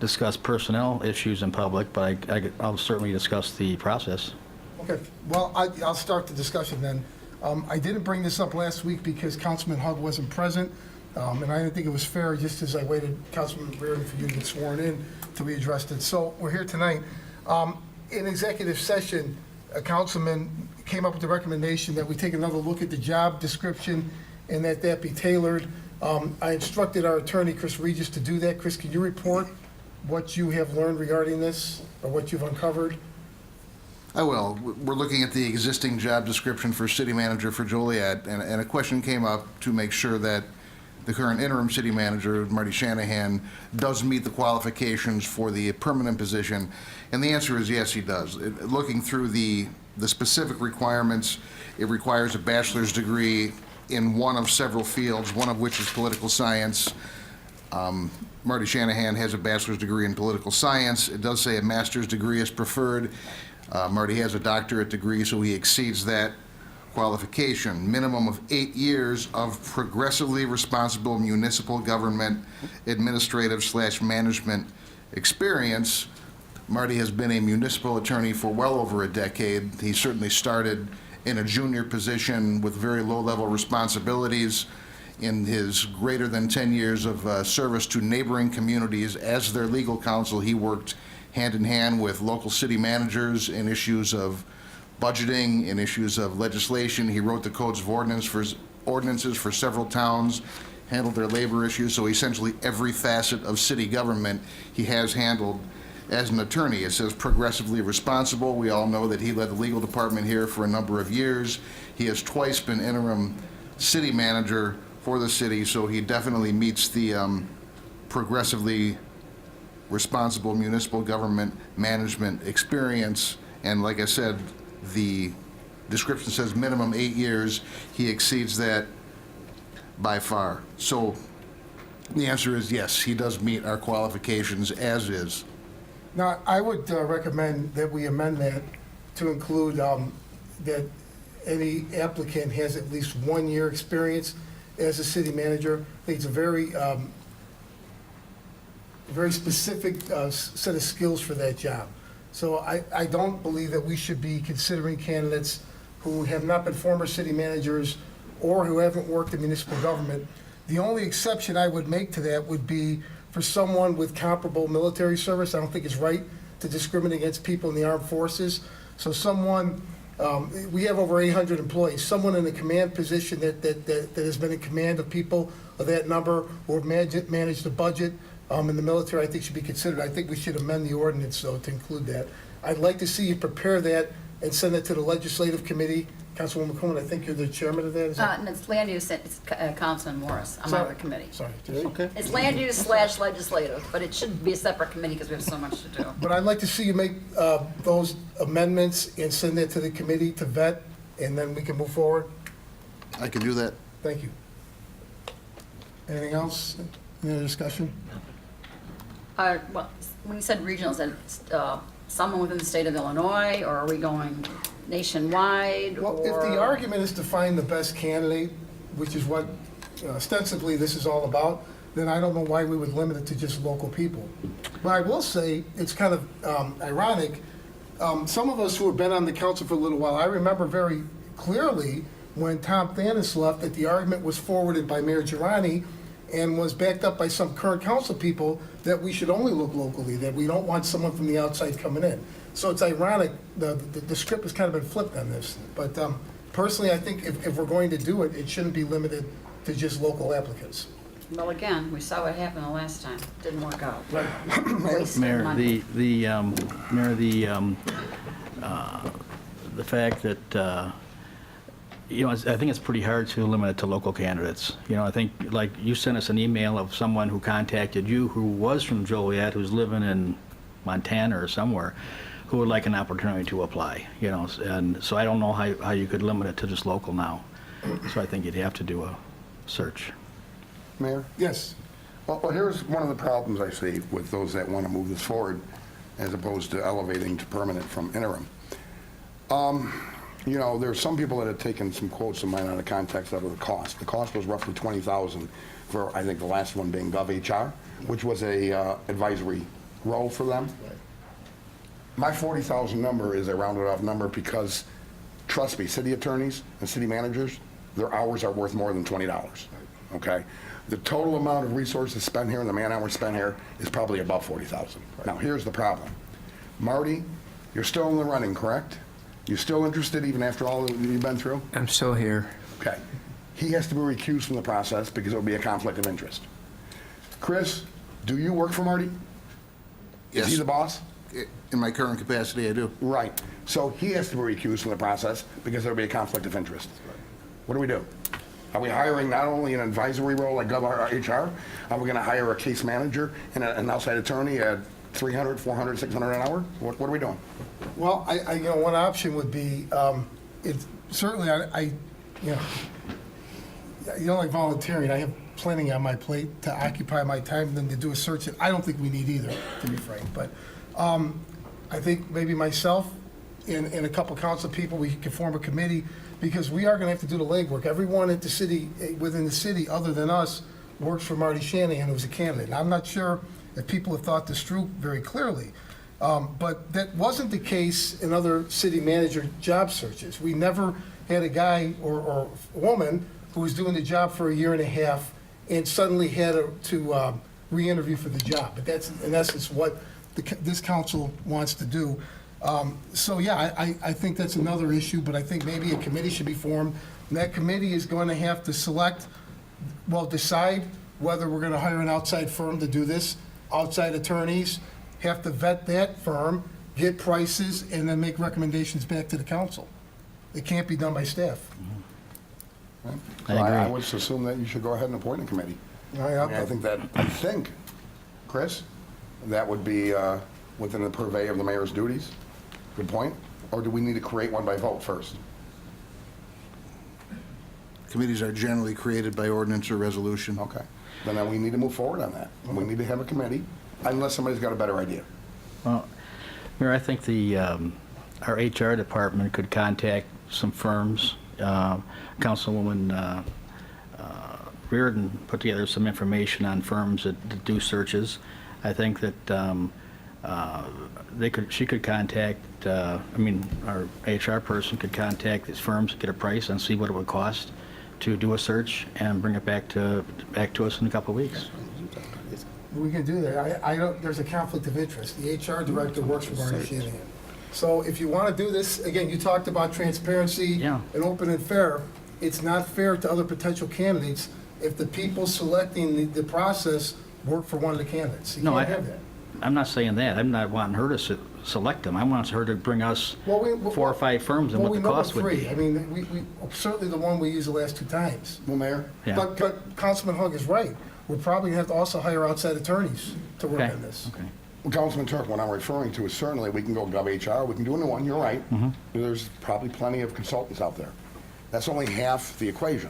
discuss personnel issues in public, but I'll certainly discuss the process. Okay, well, I'll start the discussion then. I didn't bring this up last week because Councilman Hug wasn't present, and I didn't think it was fair, just as I waited, Councilman Reardon, for you to get sworn in till we addressed it. So we're here tonight. In executive session, a councilman came up with the recommendation that we take another look at the job description and that be tailored. I instructed our attorney, Chris Regis, to do that. Chris, can you report what you have learned regarding this, or what you've uncovered? I will. We're looking at the existing job description for city manager for Joliet, and a question came up to make sure that the current interim city manager, Marty Shanahan, does meet the qualifications for the permanent position, and the answer is yes, he does. Looking through the specific requirements, it requires a bachelor's degree in one of several fields, one of which is political science. Marty Shanahan has a bachelor's degree in political science. It does say a master's degree is preferred. Marty has a doctorate degree, so he exceeds that qualification. Minimum of 8 years of progressively responsible municipal government administrative/management experience. Marty has been a municipal attorney for well over a decade. He certainly started in a junior position with very low-level responsibilities. In his greater than 10 years of service to neighboring communities as their legal counsel, he worked hand in hand with local city managers in issues of budgeting, in issues of legislation. He wrote the codes of ordinances for several towns, handled their labor issues, so essentially every facet of city government he has handled as an attorney. It says progressively responsible. We all know that he led the legal department here for a number of years. He has twice been interim city manager for the city, so he definitely meets the progressively responsible municipal government management experience. And like I said, the description says minimum 8 years. He exceeds that by far. So the answer is yes, he does meet our qualifications as is. Now, I would recommend that we amend that to include that any applicant has at least 1 year experience as a city manager. I think it's a very specific set of skills for that job. So I don't believe that we should be considering candidates who have not been former city managers or who haven't worked in municipal government. The only exception I would make to that would be for someone with comparable military service. I don't think it's right to discriminate against people in the armed forces. So someone, we have over 800 employees, someone in a command position that has been in command of people of that number, or managed the budget in the military, I think should be considered. I think we should amend the ordinance, though, to include that. I'd like to see you prepare that and send it to the legislative committee. Councilwoman McCollum, I think you're the chairman of that, is that? And it's land use, it's Councilman Morris. I'm on the committee. Sorry. Okay. It's land use / legislative, but it should be a separate committee because we have so much to do. But I'd like to see you make those amendments and send that to the committee to vet, and then we can move forward. I can do that. Thank you. Anything else? Any other discussion? Well, when you said regional, is that someone within the state of Illinois, or are we going nationwide? Well, if the argument is to find the best candidate, which is what ostensibly this is all about, then I don't know why we would limit it to just local people. But I will say, it's kind of ironic, some of us who have been on the council for a little while, I remember very clearly when Tom Thanis left, that the argument was forwarded by Mayor Girani and was backed up by some current council people that we should only look locally, that we don't want someone from the outside coming in. So it's ironic, the script has kind of been flipped on this. But personally, I think if we're going to do it, it shouldn't be limited to just local applicants. Well, again, we saw what happened the last time. Didn't work out. Wasted Mayor, money. the fact that, I think it's pretty hard to limit it to local candidates. I think, like, you sent us an email of someone who contacted you who was from Joliet, who's living in Montana or somewhere, who would like an opportunity to apply, and so I don't know how you could limit it to just local now. So I think you'd have to do a search. Mayor? Yes. Well, here's one of the problems I see with those that want to move this forward, as opposed to elevating to permanent from interim. There's some people that have taken some quotes of mine out of context out of the cost. The cost was roughly $20,000 for, I think, the last one being GovHR, which was a advisory role for them. My 40,000 number is a rounded off number because, trust me, city attorneys and city managers, their hours are worth more than $20, okay? The total amount of resources spent here and the man-hours spent here is probably about 40,000. Now, here's the problem. Marty, you're still in the running, correct? You still interested even after all that you've been through? I'm still here. Okay. He has to be recused from the process because it will be a conflict of interest. Chris, do you work for Marty? Yes. Is he the boss? In my current capacity, I do. Right. So he has to be recused from the process because there will be a conflict of interest. What do we do? Are we hiring not only an advisory role like GovHR? Are we going to hire a case manager and an outside attorney at $300, $400, $600 an hour? What are we doing? Well, one option would be, certainly, you don't like volunteering. I have plenty on my plate to occupy my time than to do a search that I don't think we need either, to be frank. But I think maybe myself and a couple council people, we can form a committee, because we are going to have to do the legwork. Everyone at the city, within the city, other than us, works for Marty Shanahan, who's a candidate. And I'm not sure if people have thought this through very clearly. But that wasn't the case in other city manager job searches. We never had a guy or woman who was doing the job for a year and a half and suddenly had to re-interview for the job. But that's, in essence, what this council wants to do. So, yeah, I think that's another issue, but I think maybe a committee should be formed. And that committee is going to have to decide whether we're going to hire an outside firm to do this, outside attorneys, have to vet that firm, get prices, and then make recommendations back to the council. It can't be done by staff. So I would assume that you should go ahead and appoint a committee. I think, Chris, that would be within the purvey of the mayor's duties. Good point. Or do we need to create one by vote first? Committees are generally created by ordinance or resolution. Okay. Then we need to move forward on that. We need to have a committee, unless somebody's got a better idea. Well, Mayor, I think our HR department could contact some firms. Councilwoman Reardon put together some information on firms that do searches. I think that she could contact, our HR person could contact these firms, get a price, and see what it would cost to do a search and bring it back to us in a couple of weeks. We can do that. There's a conflict of interest. The HR director works for Marty Shanahan. So if you want to do this, again, you talked about transparency Yeah. and open and fair. It's not fair to other potential candidates if the people selecting the process work for one of the candidates. You No, can't have that. I'm not saying that. I'm not wanting her to select them. I want her to bring us Well, 4 or 5 firms and Well, what we the know cost of would three. be. I mean, we certainly the one we used the last 2 times. Well, Mayor? Yeah. But Councilman Hug is right. We're probably going to have to also hire outside attorneys to work Okay. on this. Okay. Well, Councilman Turk, what I'm referring to is certainly we can go GovHR, we can do a new one, you're right. There's probably plenty of consultants out there. That's only half the equation.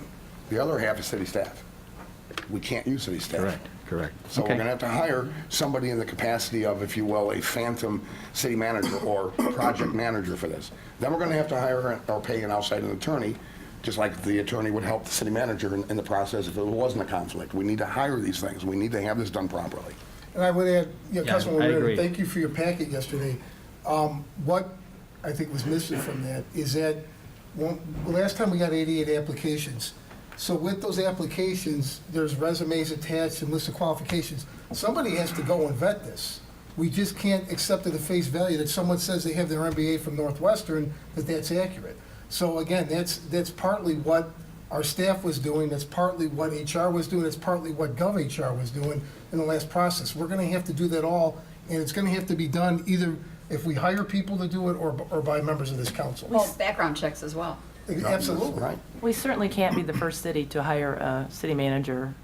The other half is city staff. We can't use city staff. Correct. So Okay. we're going to have to hire somebody in the capacity of, if you will, a phantom city manager or project manager for this. Then we're going to have to hire or pay an outside attorney, just like the attorney would help the city manager in the process if it wasn't a conflict. We need to hire these things. We need to have this done properly. And I would add, Yeah, Councilman I Ritter, agree. thank you for your packet yesterday. What I think was missing from that is that last time we got 88 applications. So with those applications, there's resumes attached and list of qualifications. Somebody has to go and vet this. We just can't accept at the face value that someone says they have their MBA from Northwestern, that that's accurate. So again, that's partly what our staff was doing, that's partly what HR was doing, that's partly what GovHR was doing in the last process. We're gonna have to do that all, and it's gonna have to be done either if we hire people to do it or by members of this council. Well, background checks as well. Absolutely. Right. We certainly can't be the first city to hire a city manager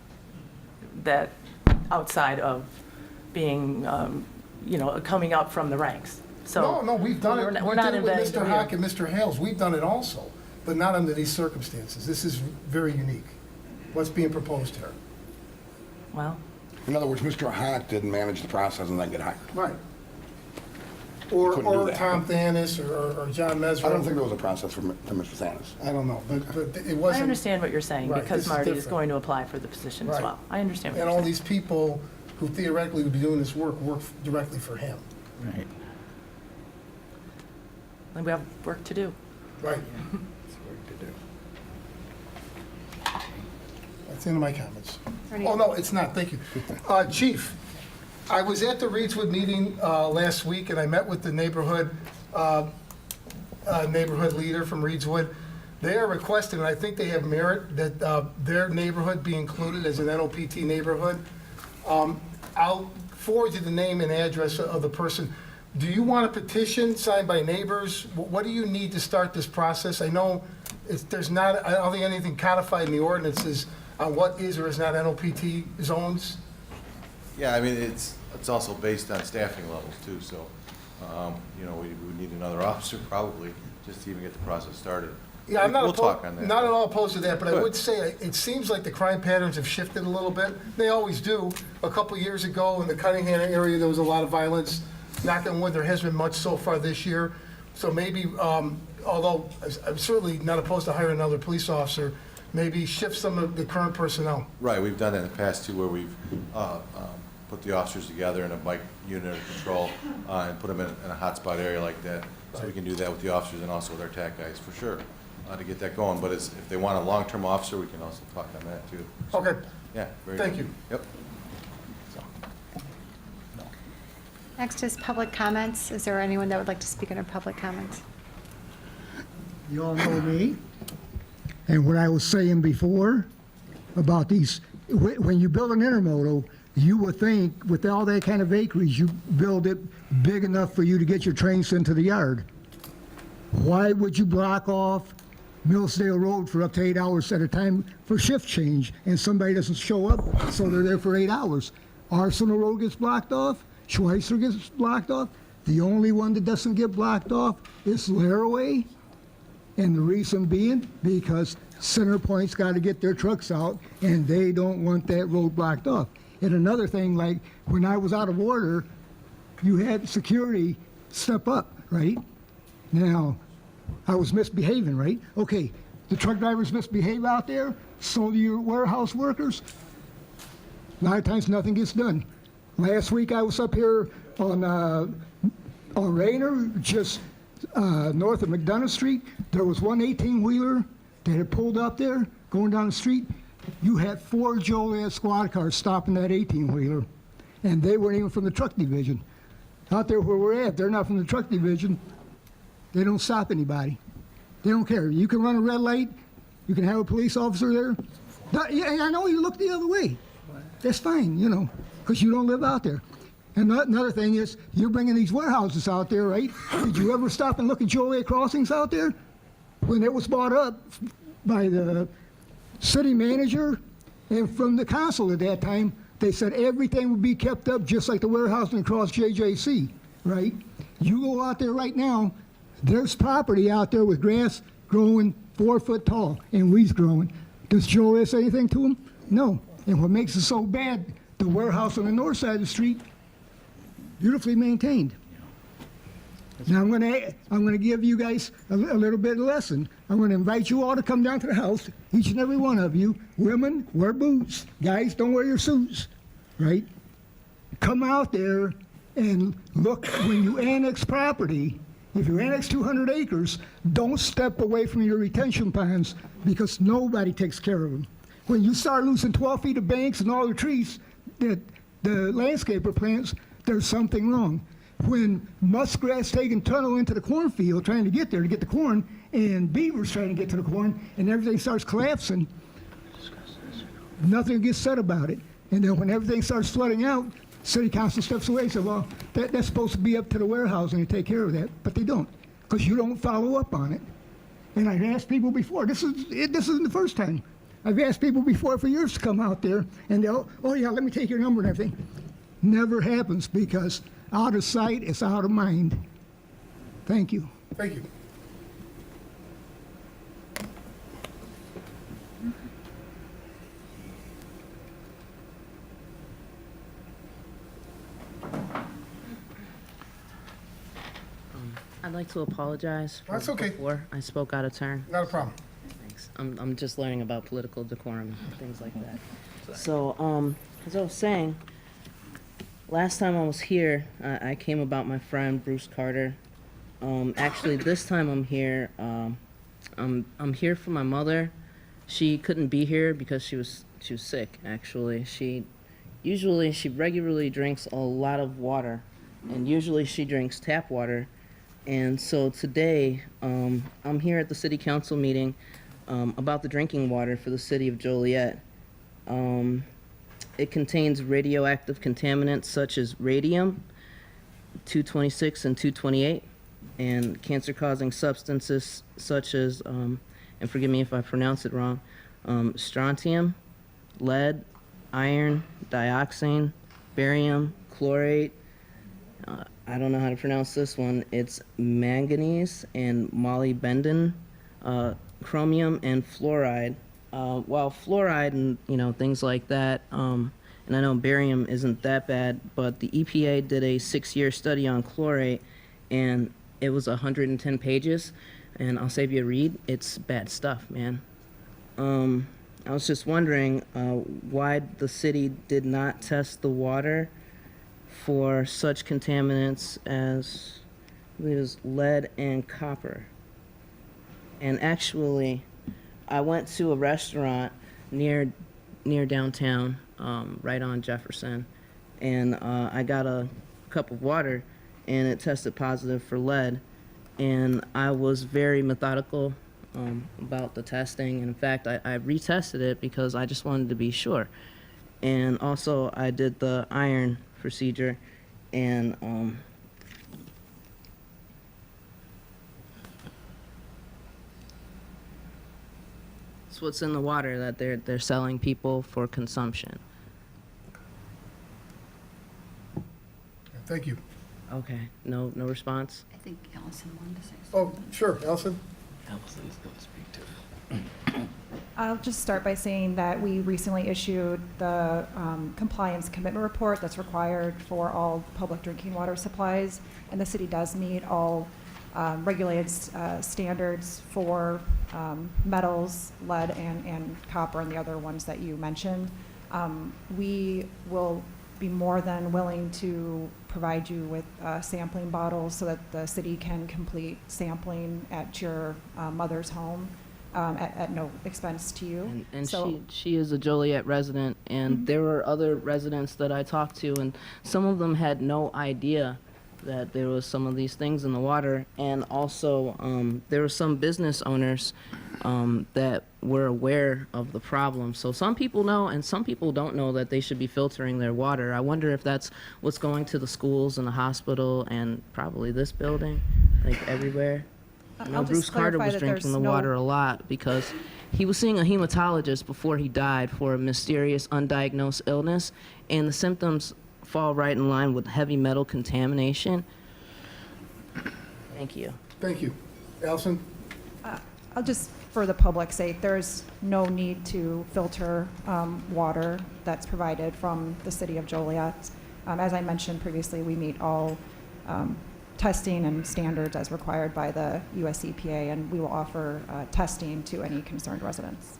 that, outside of being, coming up from the ranks. So No, we've done it. We're We not did it with inventing Mr. the wheel. Hawk and Mr. Hales. We've done it also, but not under these circumstances. This is very unique, what's being proposed here. Well, In other words, Mr. Hawk didn't manage the process and then get hired. Right. Or couldn't do that. Tom Thanis or John Mesro. I don't think there was a process for Mr. Thanis. I don't know, but it I wasn't. understand what you're saying, Right, because this is Marty is different. going to apply for the position as Right. well. I understand what And you're all saying. these people who theoretically would be doing this work directly for him. Right. And we have work to do. Right. That's the end of my comments. Oh, no, it's not, thank you. Chief, I was at the Reedswood meeting last week, and I met with the neighborhood leader from Reedswood. They are requesting, and I think they have merit, that their neighborhood be included as an NOPT neighborhood. I'll forward you the name and address of the person. Do you want a petition signed by neighbors? What do you need to start this process? I know there's not, I don't think anything codified in the ordinances on what is or is not NOPT zones. Yeah, I mean, it's also based on staffing levels too, so, we would need another officer probably, just to even get the process started. Yeah, I'm not We'll talk on that. not at all opposed to that, but I Good. would say it seems like the crime patterns have shifted a little bit. They always do. A couple years ago in the Cunningham area, there was a lot of violence. Knock on wood, there hasn't been much so far this year. So maybe, although I'm certainly not opposed to hiring another police officer, maybe shift some of the current personnel. Right, we've done that in the past too, where we've put the officers together in a bike unit of control and put them in a hotspot area like that. So we can do that with the officers and also with our TAC guys, for sure, to get that going. But if they want a long-term officer, we can also talk on that too. So, Okay. Yeah, very Thank good. you. Yep. Next is public comments. Is there anyone that would like to speak under public comments? You all know me. And what I was saying before about these, when you build an intermodal, you would think with all that kind of acreage, you build it big enough for you to get your trains into the yard. Why would you block off Millsdale Road for up to 8 hours at a time for shift change and somebody doesn't show up, so they're there for 8 hours? Arsenal Road gets blocked off, Schweitzer gets blocked off. The only one that doesn't get blocked off is Laraway. And the reason being, because Center Point's got to get their trucks out, and they don't want that road blocked off. And another thing, like when I was out of order, you had security step up, right? Now, I was misbehaving, right? Okay, the truck drivers misbehave out there, so do your warehouse workers. A lot of times nothing gets done. Last week I was up here on Rayner, just north of McDonough Street. There was one 18-wheeler that had pulled up there, going down the street. You had 4 Joliet squad cars stopping that 18-wheeler, and they weren't even from the truck division. Out there where we're at, they're not from the truck division. They don't stop anybody. They don't care. You can run a red light. You can have a police officer there. Yeah, I know you look the other way. That's fine, you know, because you don't live out there. And another thing is, you're bringing these warehouses out there, right? Did you ever stop and look at Joliet Crossings out there? When it was bought up by the city manager and from the council at that time, they said everything would be kept up just like the warehousing across JJC, right? You go out there right now, there's property out there with grass growing 4 foot tall and weeds growing. Does Joliet say anything to them? No. And what makes it so bad, the warehouse on the north side of the street, beautifully maintained. Now I'm gonna give you guys a little bit of lesson. I'm gonna invite you all to come down to the house, each and every one of you. Women, wear boots. Guys, don't wear your suits, right? Come out there and look when you annex property. If you annex 200 acres, don't step away from your retention ponds because nobody takes care of them. When you start losing 12 feet of banks and all the trees that the landscaper plants, there's something wrong. When muskrat's taking tunnel into the cornfield trying to get there to get the corn, and beavers trying to get to the corn, and everything starts collapsing, nothing gets said about it. And then when everything starts flooding out, city council steps away and says, well, that's supposed to be up to the warehousing to take care of that. But they don't, because you don't follow up on it. And I've asked people before, this isn't the first time. I've asked people before for years to come out there, and they'll, oh yeah, let me take your number and everything. Never happens because out of sight is out of mind. Thank you. Thank you. I'd like to apologize for That's okay. before I spoke out of turn. Not a problem. Thanks. I'm just learning about political decorum and things like that. So, as I was saying, last time I was here, I came about my friend Bruce Carter. Actually, this time I'm here. I'm here for my mother. She couldn't be here because she was sick. Actually, she regularly drinks a lot of water, and usually she drinks tap water. And so today, I'm here at the city council meeting about the drinking water for the city of Joliet. It contains radioactive contaminants such as radium, 226 and 228, and cancer-causing substances such as, and forgive me if I pronounce it wrong, strontium, lead, iron, dioxane, barium, chlorate, I don't know how to pronounce this one. It's manganese and molybdenum, chromium and fluoride. While fluoride and things like that, and I know barium isn't that bad, but the EPA did a 6-year study on chlorate, and it was 110 pages. And I'll save you a read. It's bad stuff, man. I was just wondering why the city did not test the water for such contaminants as, I believe it was lead and copper. And actually, I went to a restaurant near downtown, right on Jefferson, and I got a cup of water, and it tested positive for lead. And I was very methodical about the testing. And in fact, I retested it because I just wanted to be sure. And also, I did the iron procedure, and it's what's in the water that they're selling people for consumption. Thank you. Okay, no response? I think Allison wanted to say Oh, something. sure, Allison? Allison is going to speak to. I'll just start by saying that we recently issued the compliance commitment report that's required for all public drinking water supplies, and the city does meet all regulated standards for metals, lead, and copper, and the other ones that you mentioned. We will be more than willing to provide you with sampling bottles so that the city can complete sampling at your mother's home. At no expense to you. And so, she is a Joliet resident, and there were other residents that I talked to, and some of them had no idea that there was some of these things in the water, and also there were some business owners that were aware of the problem. So some people know, and some people don't know that they should be filtering their water. I wonder if that's what's going to the schools and the hospital and probably this building, like everywhere. I know I'll just Bruce Carter clarify was that drinking there's the no- water a lot because he was seeing a hematologist before he died for a mysterious undiagnosed illness, and the symptoms fall right in line with heavy metal contamination. Thank you. Thank you. Allison? I'll just, for the public's sake, there's no need to filter water that's provided from the city of Joliet. As I mentioned previously, we meet all testing and standards as required by the US EPA, and we will offer testing to any concerned residents.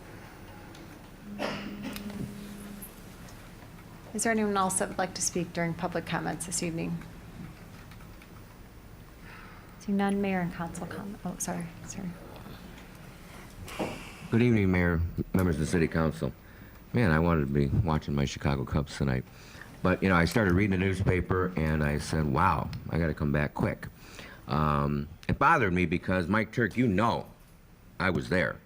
Is there anyone else that would like to speak during public comments this evening? Seeing none, mayor and council comment. Oh, sorry. Good evening, Mayor, members of the City Council. Man, I wanted to be watching my Chicago Cubs tonight. But, I started reading the newspaper, and I said, wow, I got to come back quick. It bothered me because, Mike Turk, I was there,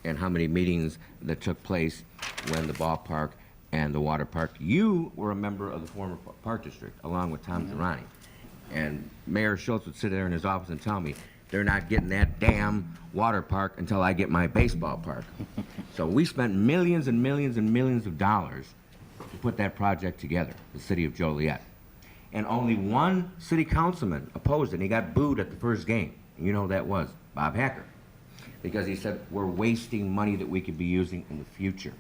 and how many meetings that took place when the ballpark and the water park. You were a member of the former park district, along with Tom Girani. And Mayor Schultz would sit there in his office and tell me, they're not getting that damn water park until I get my baseball park. So we spent millions and millions and millions of dollars to put that project together, the city of Joliet. And only one city councilman opposed it, and he got booed at the first game. And you know who that was? Bob Hacker. Because he said, we're wasting money that we could be using in the future.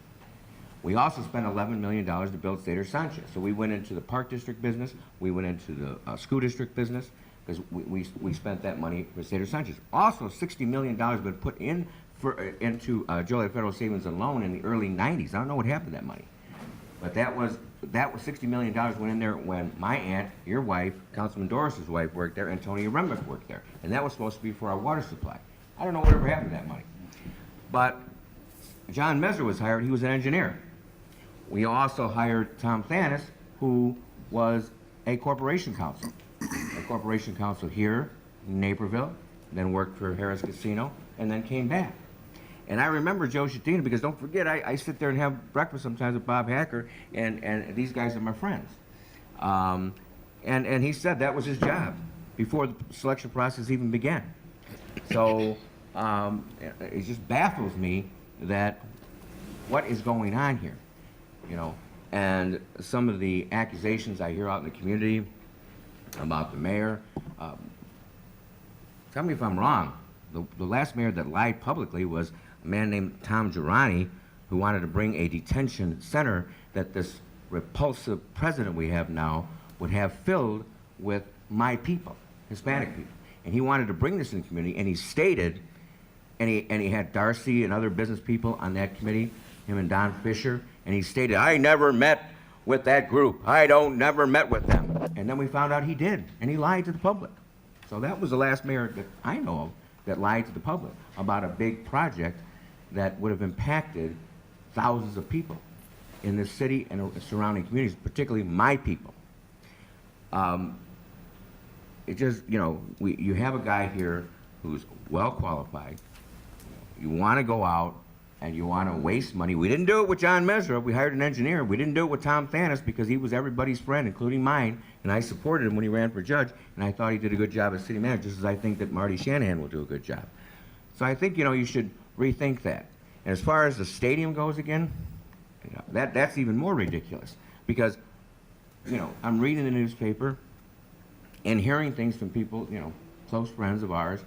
We also spent $11 million to build Cedar Sanchez. So we went into the park district business, we went into the school district business, because we spent that money for Cedar Sanchez. Also, $60 million been put into Joliet Federal Savings and Loan in the early 90s. I don't know what happened to that money. But that was $60 million went in there when my aunt, your wife, Councilman Doris's wife worked there, and Tony Remick worked there. And that was supposed to be for our water supply. I don't know whatever happened to that money. But John Messer was hired. He was an engineer. We also hired Tom Thanis, who was a corporation counsel. A corporation counsel here in Naperville, then worked for Harris Casino, and then came back. And I remember Joe Shatina, because don't forget, I sit there and have breakfast sometimes with Bob Hacker, and these guys are my friends. And he said that was his job before the selection process even began. So it just baffles me that what is going on here, and some of the accusations I hear out in the community about the mayor. Tell me if I'm wrong. The last mayor that lied publicly was a man named Tom Girani, who wanted to bring a detention center that this repulsive president we have now would have filled with my people, Hispanic people. And he wanted to bring this in the community, and he stated, and he had Darcy and other business people on that committee, him and Don Fisher, and he stated, I never met with that group. Never met with them. And then we found out he did, and he lied to the public. So that was the last mayor that I know of that lied to the public about a big project that would have impacted thousands of people in this city and surrounding communities, particularly my people. It just, you have a guy here who's well qualified. You want to go out and you want to waste money. We didn't do it with John Mesra. We hired an engineer. We didn't do it with Tom Thanis because he was everybody's friend, including mine, and I supported him when he ran for judge, and I thought he did a good job as city manager, just as I think that Marty Shanahan will do a good job. So I think, you should rethink that. And as far as the stadium goes again, that's even more ridiculous because, I'm reading the newspaper and hearing things from people, close friends of ours,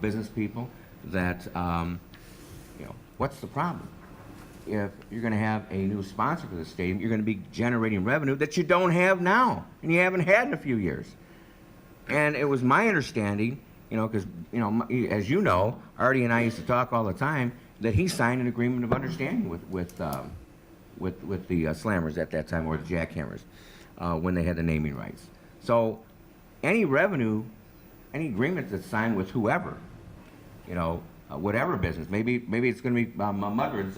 business people, that, what's the problem? If you're going to have a new sponsor for the stadium, you're going to be generating revenue that you don't have now, and you haven't had in a few years. And it was my understanding, because, as you know, Artie and I used to talk all the time, that he signed an agreement of understanding with the Slammers at that time, or the Jackhammers, when they had the naming rights. So any revenue, any agreement that's signed with whoever, whatever business, maybe it's going to be Mudrid's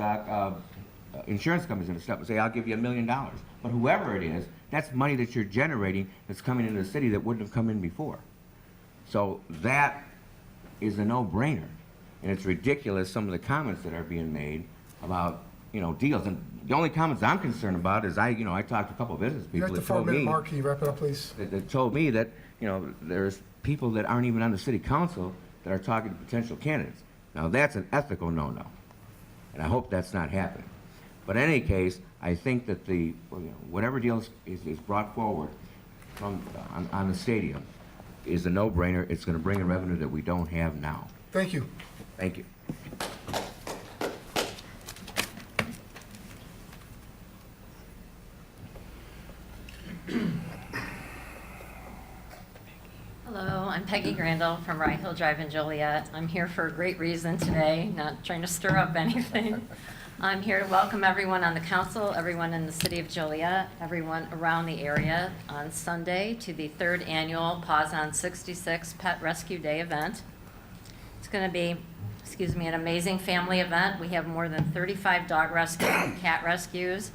insurance company's going to step and say, I'll give you $1 million. But whoever it is, that's money that you're generating that's coming into the city that wouldn't have come in before. So that is a no-brainer. And it's ridiculous, some of the comments that are being made about, deals. And the only comments I'm concerned about is I talked to a couple of business You're people at the that told 4-minute me, mark. Can you wrap it up, please? that told me that, there's people that aren't even on the city council that are talking to potential candidates. Now, that's an ethical no-no. And I hope that's not happening. But in any case, I think that whatever deal is brought forward on the stadium is a no-brainer. It's going to bring in revenue that we don't have now. Thank you. Thank you. Hello, I'm Peggy Grandal from Rye Hill Drive in Joliet. I'm here for a great reason today, not trying to stir up anything. I'm here to welcome everyone on the council, everyone in the city of Joliet, everyone around the area on Sunday to the 3rd annual Paws on 66 Pet Rescue Day event. It's going to be, an amazing family event. We have more than 35 dog rescues and cat rescues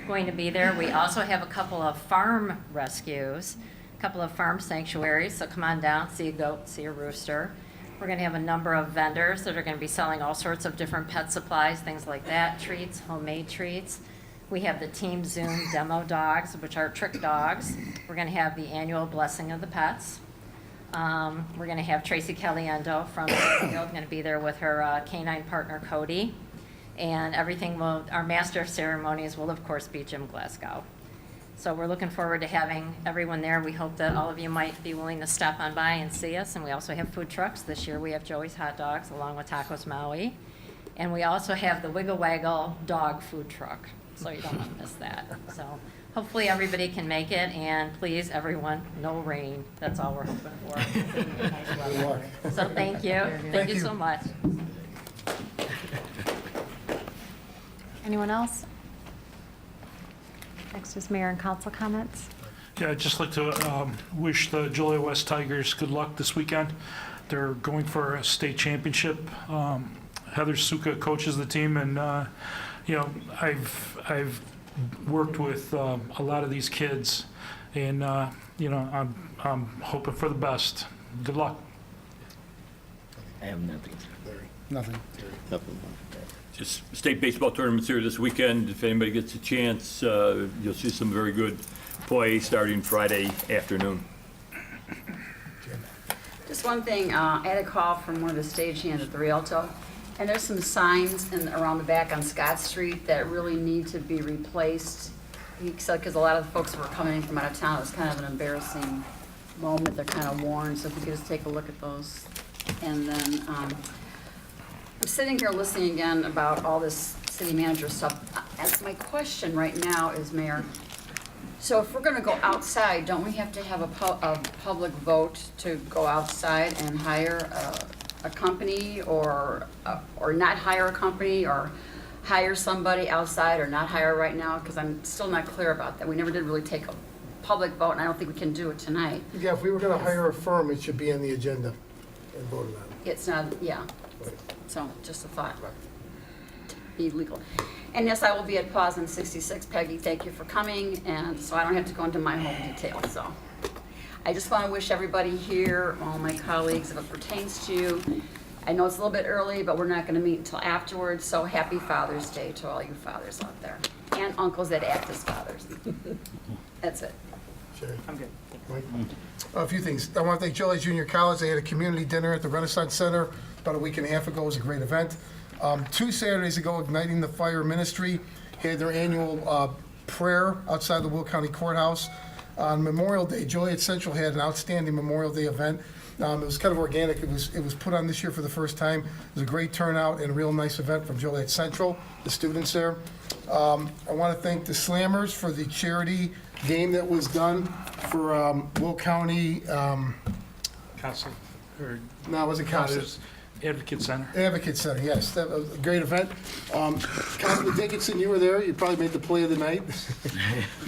going to be there. We also have a couple of farm rescues, a couple of farm sanctuaries, so come on down, see a goat, see a rooster. We're going to have a number of vendors that are going to be selling all sorts of different pet supplies, things like that, treats, homemade treats. We have the Team Zoom demo dogs, which are trick dogs. We're going to have the annual Blessing of the Pets. We're going to have Tracy Caliendo from Fairfield going to be there with her canine partner, Cody. And our master of ceremonies will, of course, be Jim Glasgow. So we're looking forward to having everyone there. We hope that all of you might be willing to stop on by and see us. And we also have food trucks. This year we have Joey's Hot Dogs along with Tacos Maui. And we also have the Wiggle Waggle dog food truck. So you don't want to miss that. So hopefully everybody can make it. And please, everyone, no rain. That's all we're hoping for. Nice weather. So thank you. Thank you so much. Anyone else? Next is mayor and council comments. Yeah, I'd just like to wish the Joliet West Tigers good luck this weekend. They're going for a state championship. Heather Suka coaches the team, and I've worked with a lot of these kids, and I'm hoping for the best. Good luck. I have nothing. Nothing. Nothing. Just state baseball tournaments here this weekend. If anybody gets a chance, you'll see some very good play starting Friday afternoon. Just one thing, I had a call from one of the stagehands at the Rialto, and there's some signs around the back on Scott Street that really need to be replaced. He said, because a lot of the folks who were coming in from out of town, it was kind of an embarrassing moment. They're kind of worn, so if you could just take a look at those. And then I'm sitting here listening again about all this city manager stuff. My question right now is, Mayor, so if we're going to go outside, don't we have to have a public vote to go outside and hire a company, or not hire a company, or hire somebody outside, or not hire right now? Because I'm still not clear about that. We never did really take a public vote, and I don't think we can do it tonight. Yeah, if we were going to hire a firm, it should be on the agenda and voted on. It's not, yeah. So just a thought. Be legal. And yes, I will be at Paws on 66. Peggy, thank you for coming, and so I don't have to go into my whole detail. So I just want to wish everybody here, all my colleagues, if it pertains to you. I know it's a little bit early, but we're not going to meet until afterwards, so happy Father's Day to all you fathers out there, and uncles that act as fathers. That's it. Sherry? I'm good. Mike? A few things. I want to thank Joliet Junior College. They had a community dinner at the Renaissance Center about a week and a half ago. It was a great event. 2 Saturdays ago, Igniting the Fire Ministry had their annual prayer outside the Will County Courthouse. On Memorial Day, Joliet Central had an outstanding Memorial Day event. It was kind of organic. It was put on this year for the first time. It was a great turnout and a real nice event from Joliet Central, the students there. I want to thank the Slammers for the charity game that was done for Will County. Council, or No, it wasn't Council. Advocate Center. Advocate Center, yes. That was a great event. Councilman Dickinson, you were there. You probably made the play of the night.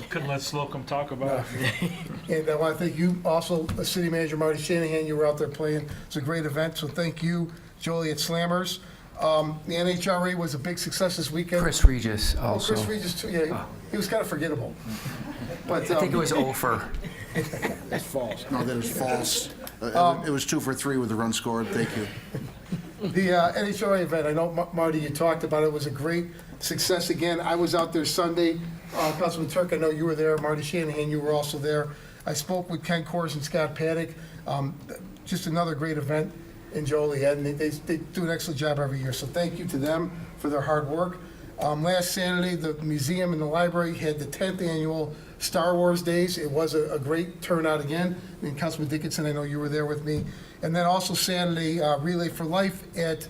Couldn't let Slocum talk about it. And I want to thank you also, City Manager Marty Shanahan. You were out there playing. It's a great event, so thank you, Joliet Slammers. The NHRA was a big success this weekend. Chris Regis Oh, also. Chris Regis, too. Yeah, he was kind of forgettable. But, I think it was over. That's false. No, that is false. It was 2 for 3 with the run scored. Thank you. The NHRA event, I know, Marty, you talked about it, was a great success again. I was out there Sunday. Councilman Turk, I know you were there. Marty Shanahan, you were also there. I spoke with Ken Kors and Scott Paddock. Just another great event in Joliet, and they do an excellent job every year. So thank you to them for their hard work. Last Saturday, the museum and the library had the 10th annual Star Wars Days. It was a great turnout again. I mean, Councilman Dickinson, I know you were there with me. And then also Saturday, Relay for Life at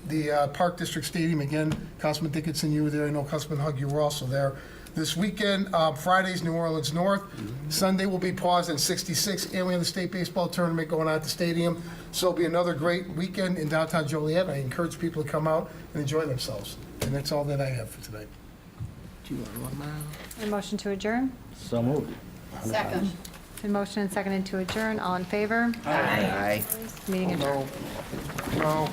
the Park District Stadium. Again, Councilman Dickinson, you were there. I know Councilman Hug, you were also there. This weekend, Friday's New Orleans North. Sunday will be paused in 66, and we have the state baseball tournament going on at the stadium. So it'll be another great weekend in downtown Joliet. I encourage people to come out and enjoy themselves. And that's all that I have for tonight. A motion to adjourn? So moved. Second. A motion and seconded to adjourn. All in favor? Aye. Meeting adjourned. No.